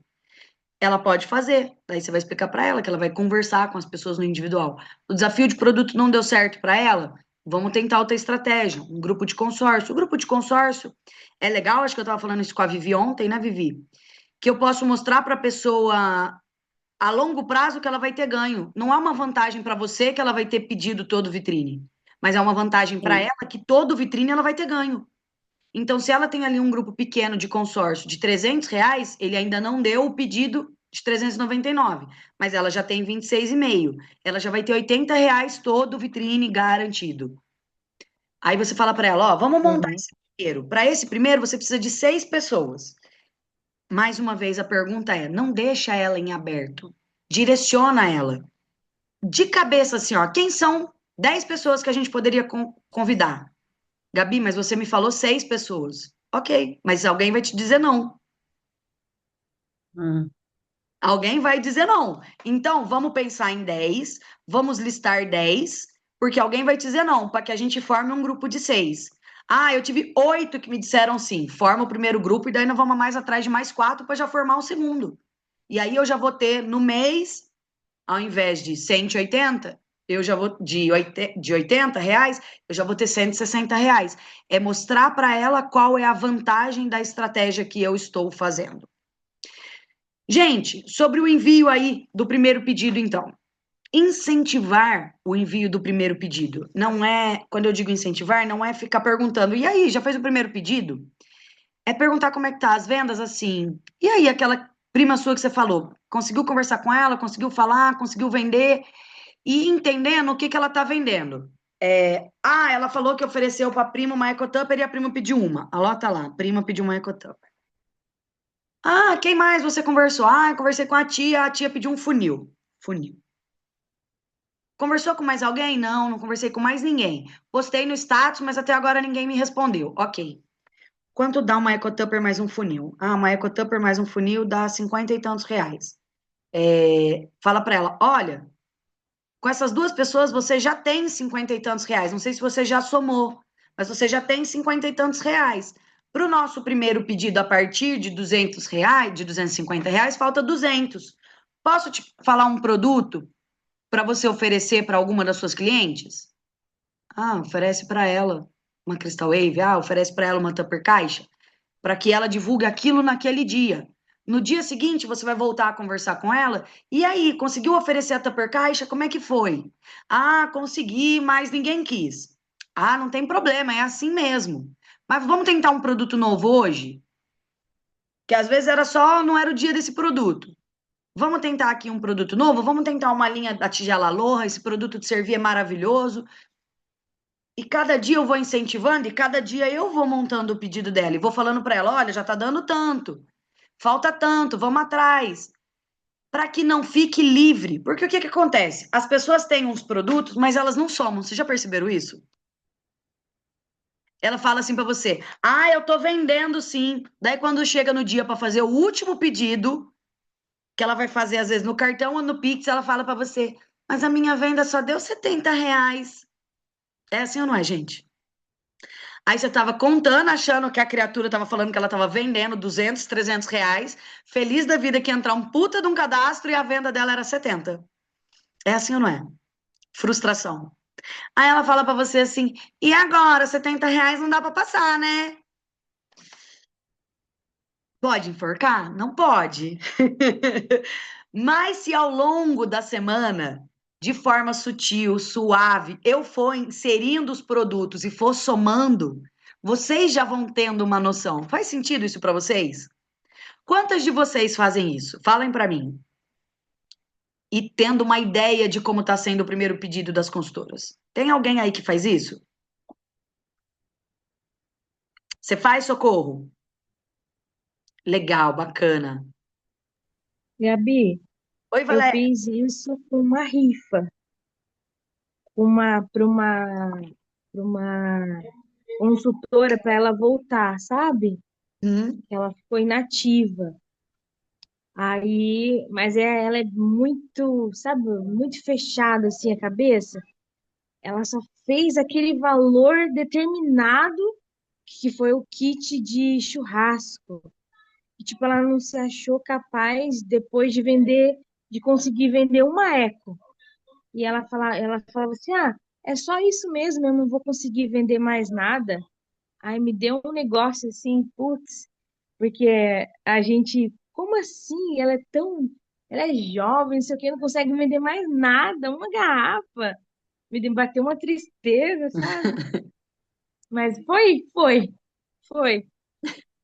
Ela pode fazer. Daí você vai explicar para ela que ela vai conversar com as pessoas no individual. O desafio de produto não deu certo para ela? Vamos tentar outra estratégia, um grupo de consórcio. O grupo de consórcio é legal, acho que eu estava falando isso com a Vivi ontem, né, Vivi? Que eu posso mostrar para a pessoa a longo prazo que ela vai ter ganho. Não há uma vantagem para você que ela vai ter pedido todo vitrine, mas é uma vantagem para Sim. ela que todo vitrine ela vai ter ganho. Então, se ela tem ali um grupo pequeno de consórcio de R$ 300, ele ainda não deu o pedido de 399, mas ela já tem 26,5. Ela já vai ter R$ 80 todo vitrine garantido. Aí você fala para ela, ó, vamos montar Uhum. esse primeiro. Para esse primeiro, você precisa de 6 pessoas. Mais uma vez, a pergunta é, não deixa ela em aberto. Direciona ela. De cabeça, assim, ó, quem são 10 pessoas que a gente poderia convidar? Gabi, mas você me falou 6 pessoas. Ok, mas alguém vai te dizer não. Hum. Alguém vai dizer não. Então, vamos pensar em 10, vamos listar 10, porque alguém vai dizer não, para que a gente forme um grupo de 6. Ah, eu tive 8 que me disseram sim. Forma o primeiro grupo e daí nós vamos mais atrás de mais 4 para já formar o segundo. E aí eu já vou ter no mês, ao invés de 180, eu já vou de R$ 80, eu já vou ter R$ 160. É mostrar para ela qual é a vantagem da estratégia que eu estou fazendo. Gente, sobre o envio aí do primeiro pedido, então. Incentivar o envio do primeiro pedido. Não é, quando eu digo incentivar, não é ficar perguntando, e aí, já fez o primeiro pedido? É perguntar como é que tá as vendas, assim. E aí, aquela prima sua que você falou, conseguiu conversar com ela, conseguiu falar, conseguiu vender, e entendendo o que que ela tá vendendo. Ela falou que ofereceu para a prima uma EcoTupper e a prima pediu uma. Anota lá, a prima pediu uma EcoTupper. Ah, quem mais você conversou? Ah, eu conversei com a tia pediu um funil. Funil. Conversou com mais alguém? Não, não conversei com mais ninguém. Postei no status, mas até agora ninguém me respondeu. Ok. Quanto dá uma EcoTupper mais um funil? Ah, uma EcoTupper mais um funil dá 50 e tantos reais. Fala para ela, olha, com essas duas pessoas você já tem 50 e tantos reais. Não sei se você já somou, mas você já tem 50 e tantos reais. Para o nosso primeiro pedido, a partir de R$ 200, de R$ 250, falta 200. Posso te falar um produto para você oferecer para alguma das suas clientes? Ah, oferece para ela uma Crystal Wave. Ah, oferece para ela uma Tupper Caixa, para que ela divulgue aquilo naquele dia. No dia seguinte, você vai voltar a conversar com ela. E aí, conseguiu oferecer a Tupper Caixa? Como é que foi? Ah, consegui, mas ninguém quis. Ah, não tem problema, é assim mesmo. Mas vamos tentar um produto novo hoje? Que às vezes era só, não era o dia desse produto. Vamos tentar aqui um produto novo? Vamos tentar uma linha da Tigela Aloha, esse produto de servir é maravilhoso. E cada dia eu vou incentivando e cada dia eu vou montando o pedido dela e vou falando para ela, olha, já tá dando tanto, falta tanto, vamos atrás, para que não fique livre. Porque o que que acontece? As pessoas têm uns produtos, mas elas não somam. Vocês já perceberam isso? Ela fala assim para você: "Ah, eu tô vendendo sim". Daí quando chega no dia para fazer o último pedido, que ela vai fazer às vezes no cartão ou no Pix, ela fala para você: "Mas a minha venda só deu R$ 70". É assim ou não é, gente? Aí você tava contando, achando que a criatura tava falando que ela tava vendendo 200, R$ 300, feliz da vida que ia entrar um puta de um cadastro e a venda dela era 70. É assim ou não é? Frustração. Aí ela fala pra você assim, e agora, R$ 70 não dá pra passar, né? Pode enforcar? Não pode. Mas se ao longo da semana de forma sutil, suave, eu for inserindo os produtos e for somando, vocês já vão tendo uma noção. Faz sentido isso para vocês? Quantas de vocês fazem isso? Falem para mim. E tendo uma ideia de como está sendo o primeiro pedido das consultoras. Tem alguém aí que faz isso? Você faz, Socorro? Legal, bacana. Gabi, Oi, eu Valéria. fiz isso com uma rifa, para uma consultora para ela voltar, sabe? Hum, Ela ficou inativa. Aí, mas ela é muito, sabe, muito fechada assim a cabeça. Ela só fez aquele valor determinado que foi o kit de churrasco. E, tipo, ela não se achou capaz depois de vender, de conseguir vender uma eco. E ela falava assim: ah, é só isso mesmo, eu não vou conseguir vender mais nada. Aí me deu um negócio assim, putz, porque a gente, como assim? Ela é jovem, não sei o que, não consegue vender mais nada, uma garrafa. Bateu uma tristeza, sabe? Mas foi.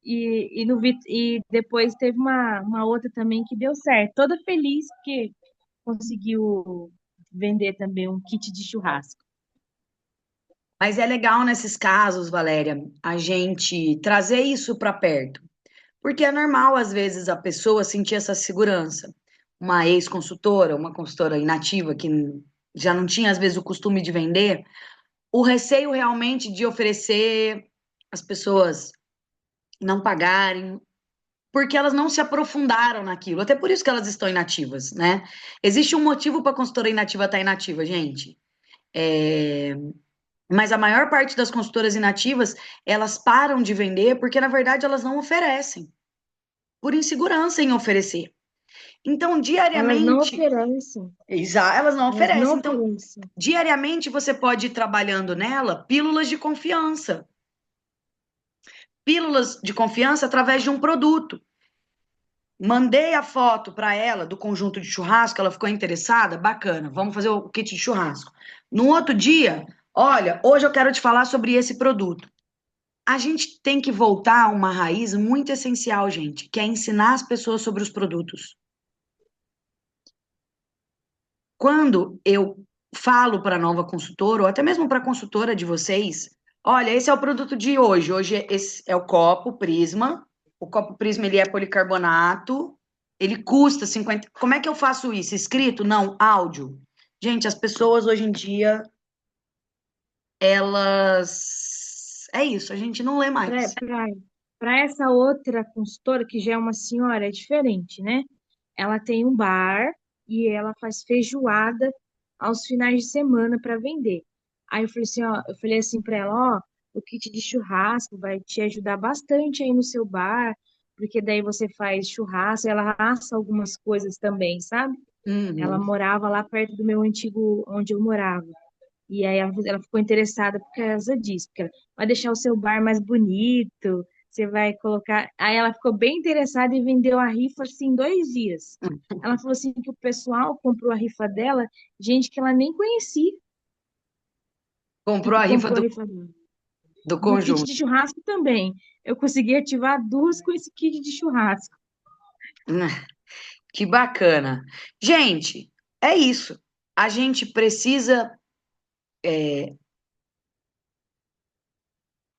E depois teve uma outra também que deu certo. Toda feliz porque conseguiu vender também um kit de churrasco. mas é legal nesses casos, Valéria, a gente trazer isso para perto. Porque é normal, às vezes, a pessoa sentir essa segurança. Uma ex-consultora, uma consultora inativa que já não tinha, às vezes, o costume de vender, o receio realmente de oferecer as pessoas não pagarem, porque elas não se aprofundaram naquilo. Até por isso que elas estão inativas, né? Existe um motivo para a consultora inativa estar inativa, gente. É, mas a maior parte das consultoras inativas, elas param de vender porque, na verdade, elas não oferecem, por insegurança em oferecer. Então, Elas não diariamente, oferecem. elas não Elas não oferecem. Então, oferecem. diariamente você pode ir trabalhando nela pílulas de confiança. Pílulas de confiança através de um produto. Mandei a foto para ela do conjunto de churrasco, ela ficou interessada, bacana, vamos fazer o kit de churrasco. No outro dia, olha, hoje eu quero te falar sobre esse produto. A gente tem que voltar a uma raiz muito essencial, gente, que é ensinar as pessoas sobre os produtos. Quando eu falo para a nova consultora, ou até mesmo para a consultora de vocês, olha, esse é o produto de hoje. Hoje esse é o copo Prisma. O copo Prisma ele é policarbonato. Ele custa 50. Como é que eu faço isso? Escrito? Não, áudio. Gente, as pessoas hoje em dia, elas. É isso, a gente não lê mais. Para essa outra consultora, que já é uma senhora, é diferente, né? Ela tem um bar e ela faz feijoada aos finais de semana para vender. Aí eu falei assim para ela, ó, o kit de churrasco vai te ajudar bastante aí no seu bar, porque daí você faz churrasco, ela assa algumas coisas também, sabe? Ela Uhum. morava lá perto do meu antigo, onde eu morava. E aí ela ficou interessada por causa disso, porque ela vai deixar o seu bar mais bonito, você vai colocar. Aí ela ficou bem interessada e vendeu a rifa assim em 2 dias. Ela falou assim que o pessoal comprou a rifa dela, gente que ela nem conhecia, Comprou a rifa comprou a rifa dela. do Do kit conjunto. de churrasco também. Eu consegui ativar duas com esse kit de churrasco. Que bacana. Gente, é isso. A gente precisa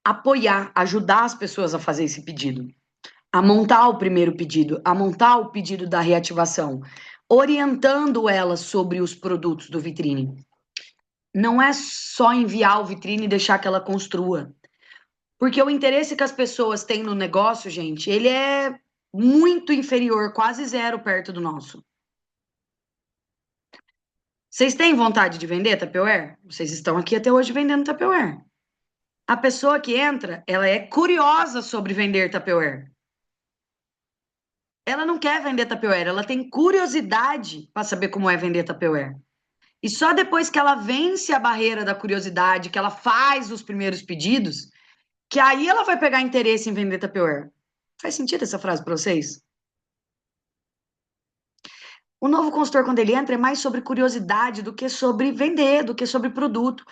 apoiar, ajudar as pessoas a fazer esse pedido, a montar o primeiro pedido, a montar o pedido da reativação, orientando elas sobre os produtos do vitrine. Não é só enviar o vitrine e deixar que ela construa. Porque o interesse que as pessoas têm no negócio, gente, ele é muito inferior, quase zero perto do nosso. Vocês têm vontade de vender Tupperware? Vocês estão aqui até hoje vendendo Tupperware. A pessoa que entra, ela é curiosa sobre vender Tupperware. Ela não quer vender Tupperware, ela tem curiosidade para saber como é vender Tupperware. E só depois que ela vence a barreira da curiosidade, que ela faz os primeiros pedidos, que aí ela vai pegar interesse em vender Tupperware. Faz sentido essa frase para vocês? O novo consultor, quando ele entra, é mais sobre curiosidade do que sobre vender, do que sobre produto.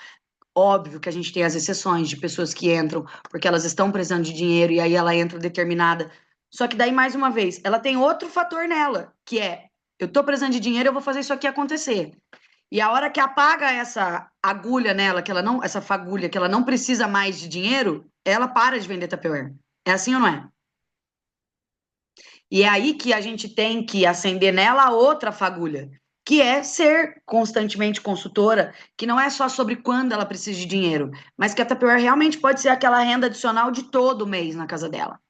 Óbvio que a gente tem as exceções de pessoas que entram porque elas estão precisando de dinheiro e aí ela entra determinada. Só que daí, mais uma vez, ela tem outro fator nela, que é, eu tô precisando de dinheiro, eu vou fazer isso aqui acontecer. E a hora que apaga essa agulha nela, que ela não, essa fagulha, que ela não precisa mais de dinheiro, ela para de vender Tupperware. É assim ou não é? E é aí que a gente tem que acender nela a outra fagulha, que é ser constantemente consultora, que não é só sobre quando ela precisa de dinheiro, mas que a Tupperware realmente pode ser aquela renda adicional de todo mês na casa dela.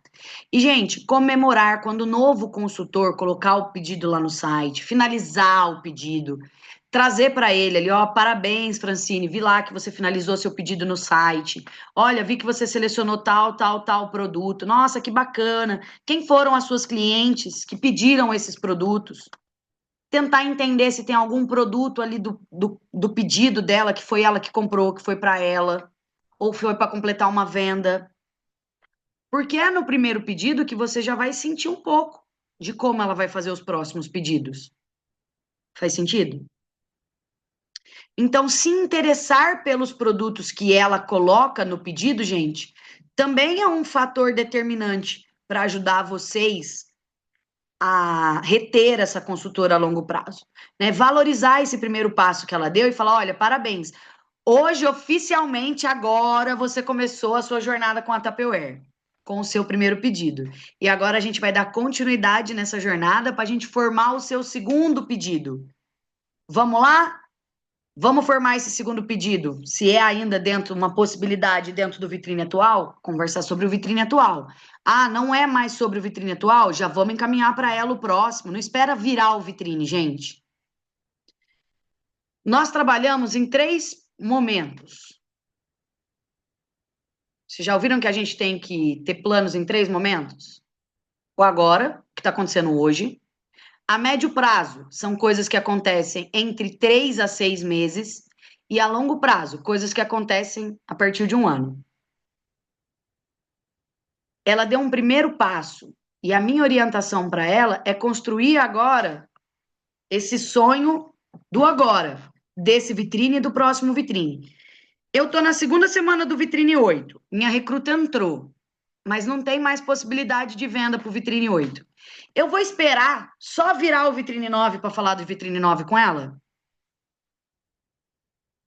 E, gente, comemorar quando o novo consultor colocar o pedido lá no site, finalizar o pedido, trazer para ele ali, ó, parabéns, Francine, vi lá que você finalizou seu pedido no site. Olha, vi que você selecionou tal, tal, tal produto. Nossa, que bacana. Quem foram as suas clientes que pediram esses produtos? Tentar entender se tem algum produto ali do pedido dela que foi ela que comprou, que foi para ela, ou foi para completar uma venda. Porque é no primeiro pedido que você já vai sentir um pouco de como ela vai fazer os próximos pedidos. Faz sentido? Então, se interessar pelos produtos que ela coloca no pedido, gente, também é um fator determinante para ajudar vocês a reter essa consultora a longo prazo, né? Valorizar esse primeiro passo que ela deu e falar: olha, parabéns. Hoje, oficialmente, agora você começou a sua jornada com a Tupperware, com o seu primeiro pedido. E agora a gente vai dar continuidade nessa jornada para a gente formar o seu segundo pedido. Vamos lá? Vamos formar esse segundo pedido, se é ainda dentro, uma possibilidade dentro do vitrine atual, conversar sobre o vitrine atual. Ah, não é mais sobre o vitrine atual? Já vamos encaminhar para ela o próximo. Não espera virar o vitrine, gente. Nós trabalhamos em 3 momentos. Vocês já ouviram que a gente tem que ter planos em 3 momentos? O agora, que está acontecendo hoje. A médio prazo, são coisas que acontecem entre 3 a 6 meses. E a longo prazo, coisas que acontecem a partir de um ano. Ela deu um primeiro passo. E a minha orientação para ela é construir agora esse sonho do agora, desse vitrine e do próximo vitrine. Eu estou na segunda semana do vitrine 8. Minha recruta entrou, mas não tem mais possibilidade de venda para o vitrine 8. Eu vou esperar só virar o vitrine 9 para falar do vitrine 9 com ela?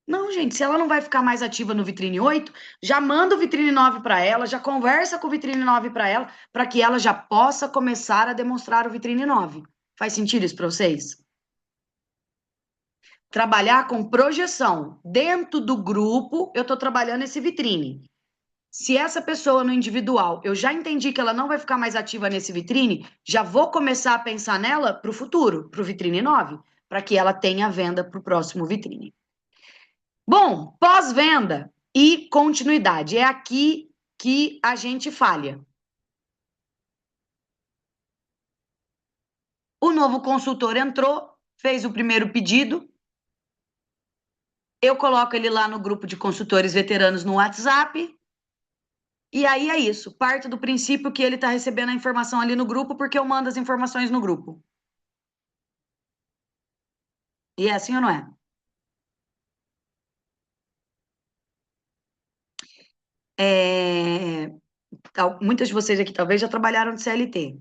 Não, gente, se ela não vai ficar mais ativa no Vitrine 8, já manda o Vitrine 9 para ela, já conversa com o Vitrine 9 para ela, para que ela já possa começar a demonstrar o Vitrine 9. Faz sentido isso para vocês? Trabalhar com projeção. Dentro do grupo, eu estou trabalhando esse vitrine. Se essa pessoa no individual, eu já entendi que ela não vai ficar mais ativa nesse vitrine, já vou começar a pensar nela para o futuro, para o Vitrine 9, para que ela tenha venda para o próximo vitrine. Bom, pós-venda e continuidade. É aqui que a gente falha. O novo consultor entrou, fez o primeiro pedido. Eu coloco ele lá no grupo de consultores veteranos no WhatsApp. E aí é isso. Parto do princípio que ele está recebendo a informação ali no grupo, porque eu mando as informações no grupo. E é assim ou não é? Muitas de vocês aqui talvez já trabalharam de CLT.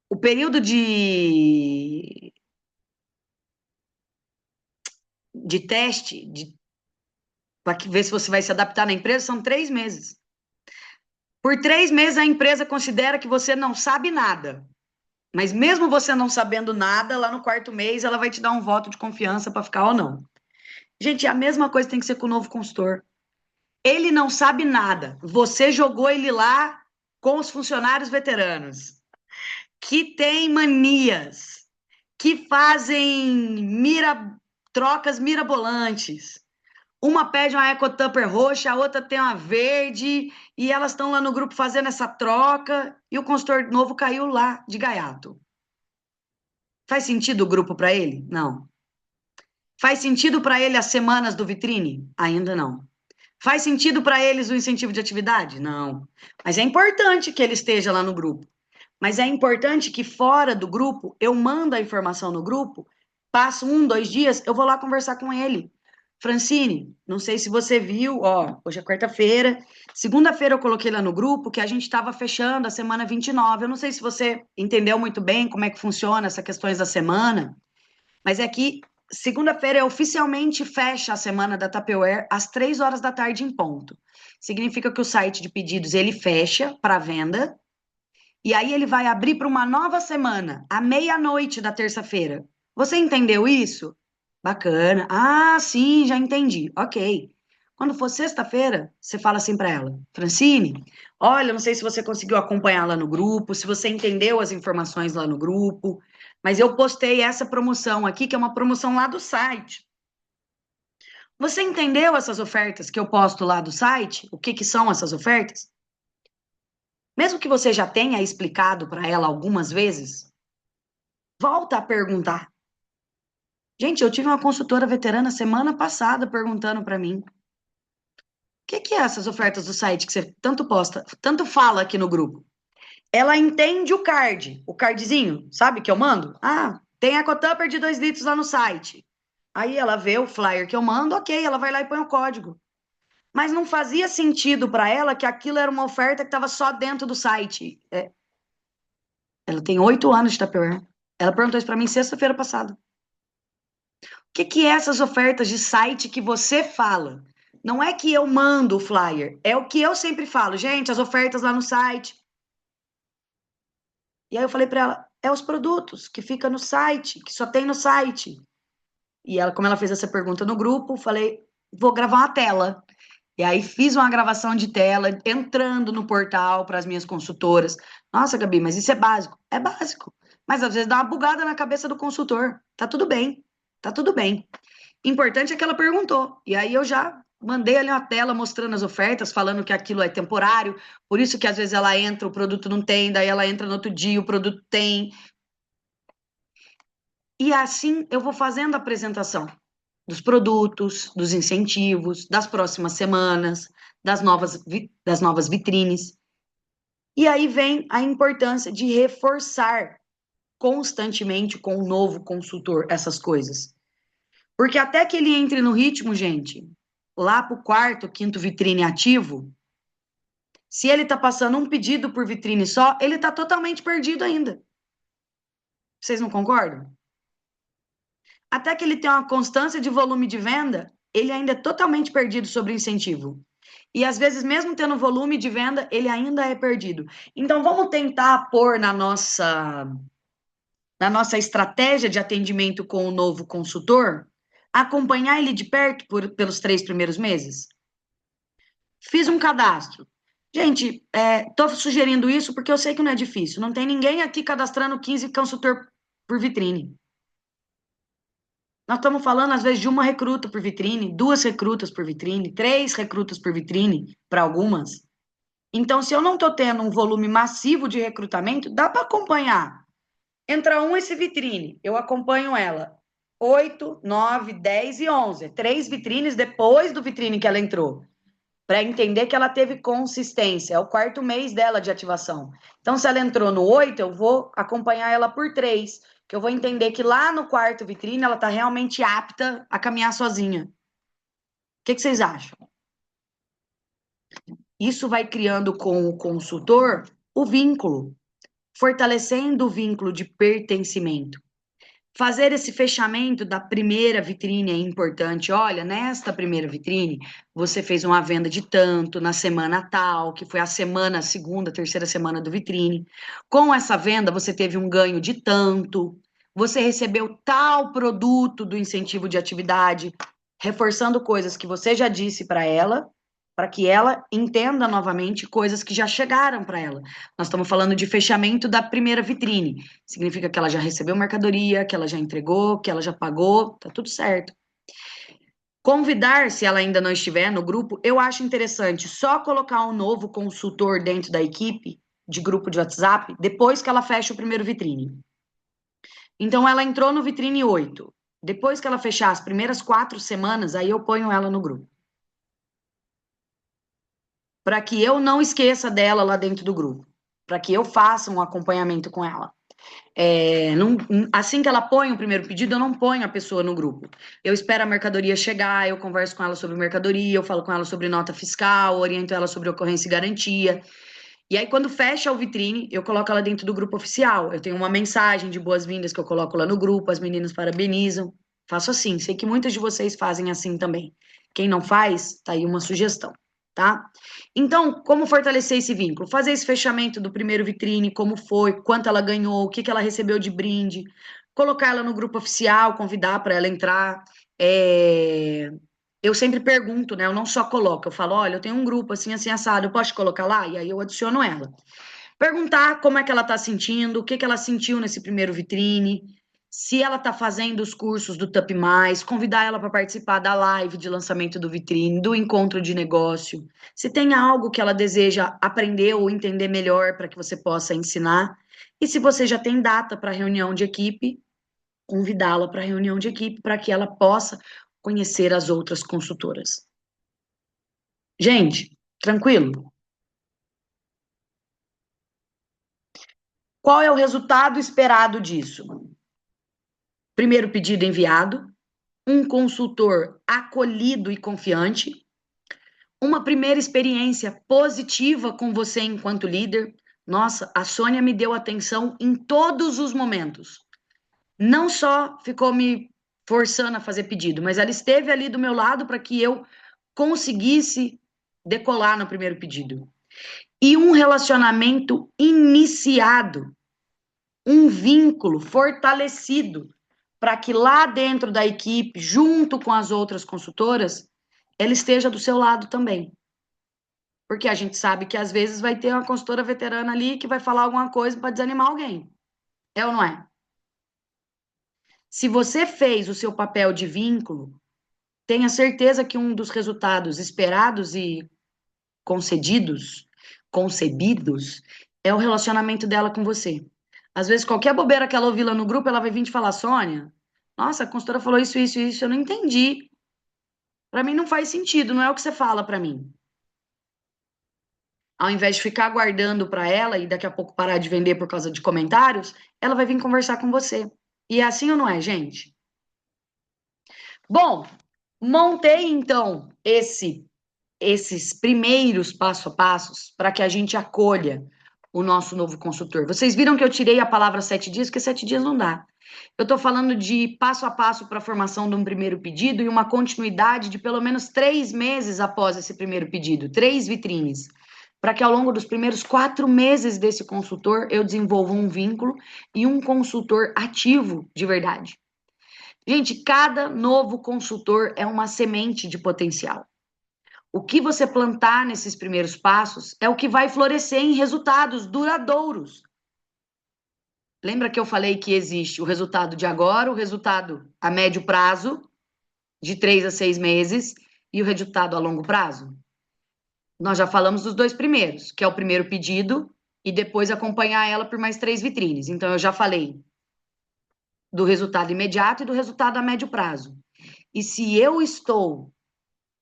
O período de teste, para ver se você vai se adaptar na empresa, são 3 meses. Por 3 meses, a empresa considera que você não sabe nada. Mas mesmo você não sabendo nada, lá no 4º mês, ela vai te dar um voto de confiança para ficar ou não. Gente, a mesma coisa tem que ser com o novo consultor. Ele não sabe nada. Você jogou ele lá com os funcionários veteranos, que têm manias, que fazem trocas mirabolantes. Uma pede uma EcoTupper roxa, a outra tem uma verde, e elas estão lá no grupo fazendo essa troca, e o consultor novo caiu lá de gaiato. Faz sentido o grupo para ele? Não. Faz sentido para ele as semanas do vitrine? Ainda não. Faz sentido para eles o incentivo de atividade? Não. Mas é importante que ele esteja lá no grupo. Mas é importante que fora do grupo, eu mando a informação no grupo, passo 1, 2 dias, eu vou lá conversar com ele. Francine, não sei se você viu, ó, hoje é quarta-feira, segunda-feira eu coloquei lá no grupo que a gente estava fechando a semana 29. Eu não sei se você entendeu muito bem como é que funciona essas questões da semana, mas é que segunda-feira oficialmente fecha a semana da Tupperware às 3 horas da tarde em ponto. Significa que o site de pedidos ele fecha para venda e aí ele vai abrir para uma nova semana, à meia-noite da terça-feira. Você entendeu isso? Bacana. Ah, sim, já entendi. Ok. Quando for sexta-feira, você fala assim para ela, Francine, olha, não sei se você conseguiu acompanhar lá no grupo, se você entendeu as informações lá no grupo, mas eu postei essa promoção aqui, que é uma promoção lá do site. Você entendeu essas ofertas que eu posto lá do site? O que que são essas ofertas? Mesmo que você já tenha explicado para ela algumas vezes, volta a perguntar. Gente, eu tive uma consultora veterana semana passada perguntando para mim: o que que é essas ofertas do site que você tanto posta, tanto fala aqui no grupo? Ela entende o cardzinho, sabe que eu mando? Ah, tem EcoTupper de 2 litros lá no site. Aí ela vê o flyer que eu mando, ok, ela vai lá e põe o código. Mas não fazia sentido para ela que aquilo era uma oferta que estava só dentro do site. Ela tem 8 anos de Tupperware. Ela perguntou isso para mim sexta-feira passada. O que que é essas ofertas de site que você fala? Não é que eu mando o flyer, é o que eu sempre falo, gente, as ofertas lá no site. E aí eu falei para ela, é os produtos que fica no site, que só tem no site. E ela, como ela fez essa pergunta no grupo, falei, vou gravar uma tela. E aí fiz uma gravação de tela entrando no portal para as minhas consultoras. Nossa, Gabi, mas isso é básico? É básico. Mas às vezes dá uma bugada na cabeça do consultor. Tá tudo bem. Tá tudo bem. Importante é que ela perguntou. E aí eu já mandei ali uma tela mostrando as ofertas, falando que aquilo é temporário, por isso que às vezes ela entra, o produto não tem, daí ela entra no outro dia, o produto tem. E assim eu vou fazendo a apresentação dos produtos, dos incentivos, das próximas semanas, das novas vitrines. E aí vem a importância de reforçar constantemente com o novo consultor essas coisas. Porque até que ele entre no ritmo, gente, lá para o quarto, quinto vitrine ativo, se ele está passando um pedido por vitrine só, ele está totalmente perdido ainda. Vocês não concordam? Até que ele tenha uma constância de volume de venda, ele ainda é totalmente perdido sobre o incentivo. E às vezes, mesmo tendo volume de venda, ele ainda é perdido. Então, vamos tentar pôr na nossa estratégia de atendimento com o novo consultor, acompanhar ele de perto pelos 3 primeiros meses. Fiz um cadastro. Gente, tô sugerindo isso porque eu sei que não é difícil. Não tem ninguém aqui cadastrando 15 consultor por vitrine. Nós estamos falando, às vezes, de uma recruta por vitrine, 2 recrutas por vitrine, 3 recrutas por vitrine, para algumas. Então, se eu não estou tendo um volume massivo de recrutamento, dá para acompanhar. Entra esse vitrine, eu acompanho ela. 8, 9, 10 e 11. 3 vitrines depois do vitrine que ela entrou, para entender que ela teve consistência. É o 4º mês dela de ativação. Então, se ela entrou no 8, eu vou acompanhar ela por 3, que eu vou entender que lá no quarto vitrine ela está realmente apta a caminhar sozinha. O que vocês acham? Isso vai criando com o consultor o vínculo, fortalecendo o vínculo de pertencimento. Fazer esse fechamento da primeira vitrine é importante. Olha, nesta primeira vitrine, você fez uma venda de tanto na semana tal, que foi a semana, segunda, terceira semana do vitrine. Com essa venda, você teve um ganho de tanto. Você recebeu tal produto do incentivo de atividade, reforçando coisas que você já disse para que ela entenda novamente coisas que já chegaram para ela. Nós estamos falando de fechamento da primeira vitrine. Significa que ela já recebeu mercadoria, que ela já entregou, que ela já pagou, tá tudo certo. Convidar, se ela ainda não estiver no grupo, eu acho interessante só colocar um novo consultor dentro da equipe de grupo de WhatsApp depois que ela fecha o primeiro vitrine. Então, ela entrou no vitrine 8. Depois que ela fechar as primeiras 4 semanas, aí eu ponho ela no grupo. Para que eu não esqueça dela lá dentro do grupo. para que eu faça um acompanhamento com ela. Assim que ela põe o primeiro pedido, eu não ponho a pessoa no grupo. Eu espero a mercadoria chegar, eu converso com ela sobre mercadoria, eu falo com ela sobre nota fiscal, oriento ela sobre ocorrência e garantia. E aí, quando fecha o vitrine, eu coloco ela dentro do grupo oficial. Eu tenho uma mensagem de boas-vindas que eu coloco lá no grupo, as meninas parabenizam. Faço assim, sei que muitas de vocês fazem assim também. Quem não faz, tá aí uma sugestão, tá? Então, como fortalecer esse vínculo? Fazer esse fechamento do primeiro vitrine, como foi, quanto ela ganhou, o que ela recebeu de brinde, colocar ela no grupo oficial, convidar para ela entrar. Eu sempre pergunto, né? Eu não só coloco, eu falo, olha, eu tenho um grupo assim, assim, assado, eu posso te colocar lá? E aí eu adiciono ela. Perguntar como é que ela tá sentindo, o que que ela sentiu nesse primeiro vitrine, se ela tá fazendo os cursos do Tup Mais, convidar ela para participar da live de lançamento do vitrine, do encontro de negócio. Se tem algo que ela deseja aprender ou entender melhor para que você possa ensinar. E se você já tem data para reunião de equipe, convidá-la para reunião de equipe para que ela possa conhecer as outras consultoras. Gente, tranquilo? Qual é o resultado esperado disso? Primeiro pedido enviado, um consultor acolhido e confiante, uma primeira experiência positiva com você enquanto líder. Nossa, a Sônia me deu atenção em todos os momentos. Não só ficou me forçando a fazer pedido, mas ela esteve ali do meu lado para que eu conseguisse decolar no primeiro pedido. E um relacionamento iniciado, um vínculo fortalecido, para que lá dentro da equipe, junto com as outras consultoras, ela esteja do seu lado também. Porque a gente sabe que às vezes vai ter uma consultora veterana ali que vai falar alguma coisa para desanimar alguém. É ou não é? Se você fez o seu papel de vínculo, tenha certeza que um dos resultados esperados e concedidos, concebidos, é o relacionamento dela com você. Às vezes, qualquer bobeira que ela ouvir lá no grupo, ela vai vir te falar, Sônia, nossa, a consultora falou isso, isso, isso, eu não entendi. Para mim não faz sentido, não é o que você fala para mim. Ao invés de ficar guardando para ela e daqui a pouco parar de vender por causa de comentários, ela vai vir conversar com você. E é assim ou não é, gente? Bom, montei então esses primeiros passo a passos para que a gente acolha o nosso novo consultor. Vocês viram que eu tirei a palavra 7 dias, porque 7 dias não dá. Eu estou falando de passo a passo para a formação de um primeiro pedido e uma continuidade de pelo menos 3 meses após esse primeiro pedido, 3 vitrines, para que ao longo dos primeiros 4 meses desse consultor eu desenvolva um vínculo e um consultor ativo de verdade. Gente, cada novo consultor é uma semente de potencial. O que você plantar nesses primeiros passos é o que vai florescer em resultados duradouros. Lembra que eu falei que existe o resultado de agora, o resultado a médio prazo, de 3 a 6 meses, e o resultado a longo prazo? Nós já falamos dos 2 primeiros, que é o primeiro pedido e depois acompanhar ela por mais 3 vitrines. Então, eu já falei do resultado imediato e do resultado a médio prazo. E se eu estou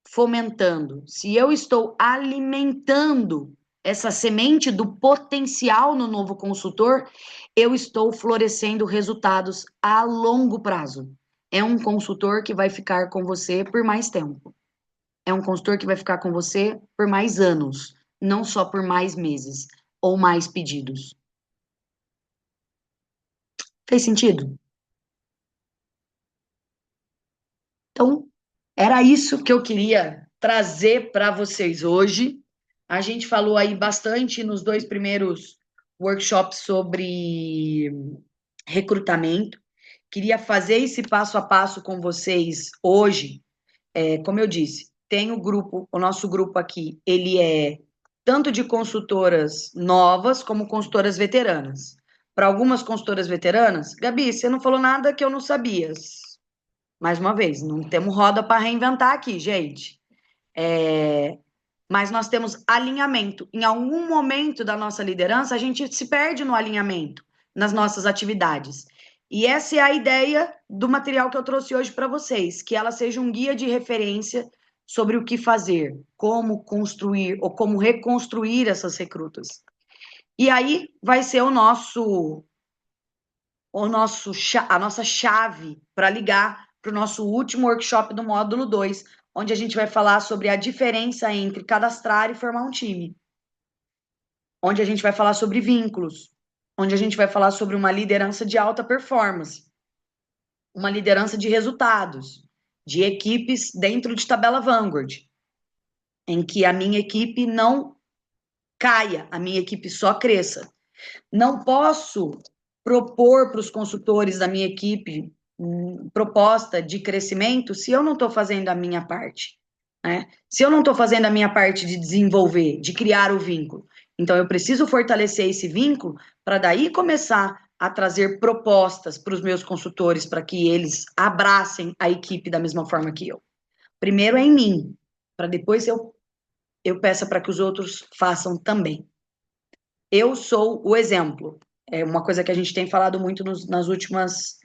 fomentando, se eu estou alimentando essa semente do potencial no novo consultor, eu estou florescendo resultados a longo prazo. É um consultor que vai ficar com você por mais tempo. É um consultor que vai ficar com você por mais anos, não só por mais meses ou mais pedidos. Fez sentido? Então, era isso que eu queria trazer para vocês hoje. A gente falou aí bastante nos 2 primeiros workshops sobre recrutamento. Queria fazer esse passo a passo com vocês hoje. Como eu disse, tem o nosso grupo aqui, ele é tanto de consultoras novas como consultoras veteranas. Para algumas consultoras veteranas, Gabi, você não falou nada que eu não sabia. Mais uma vez, não temos roda para reinventar aqui, gente. Mas nós temos alinhamento. Em algum momento da nossa liderança, a gente se perde no alinhamento, nas nossas atividades. E essa é a ideia do material que eu trouxe hoje para vocês, que ela seja um guia de referência sobre o que fazer, como construir ou como reconstruir essas recrutas. E aí vai ser a nossa chave para ligar para o nosso último workshop do módulo 2, onde a gente vai falar sobre a diferença entre cadastrar e formar um time, onde a gente vai falar sobre vínculos, onde a gente vai falar sobre uma liderança de alta performance, uma liderança de resultados, de equipes dentro de tabela Vanguard, em que a minha equipe não caia, a minha equipe só cresça. Não posso propor para os consultores da minha equipe proposta de crescimento se eu não estou fazendo a minha parte, né? Se eu não estou fazendo a minha parte de desenvolver, de criar o vínculo. Então, eu preciso fortalecer esse vínculo para daí começar a trazer propostas para os meus consultores para que eles abracem a equipe da mesma forma que eu. Primeiro é em mim, para depois eu peça para que os outros façam também. Eu sou o exemplo. É uma coisa que a gente tem falado muito nas últimas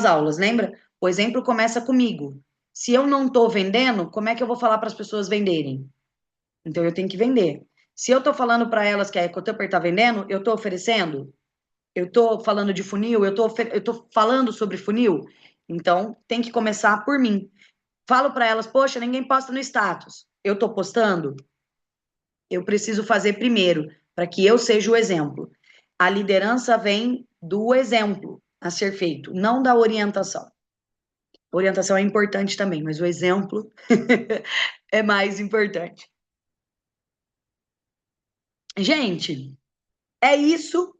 aulas, lembra? O exemplo começa comigo. Se eu não estou vendendo, como é que eu vou falar para as pessoas venderem? Então eu tenho que vender. Se eu estou falando para elas que a EcoTupper está vendendo, eu estou oferecendo? Eu estou falando de funil? Eu tô falando sobre funil? Então tem que começar por mim. Falo para elas, poxa, ninguém posta no status. Eu estou postando? Eu preciso fazer primeiro, para que eu seja o exemplo. A liderança vem do exemplo a ser feito, não da orientação. A orientação é importante também, mas o exemplo é mais importante. Gente, é isso.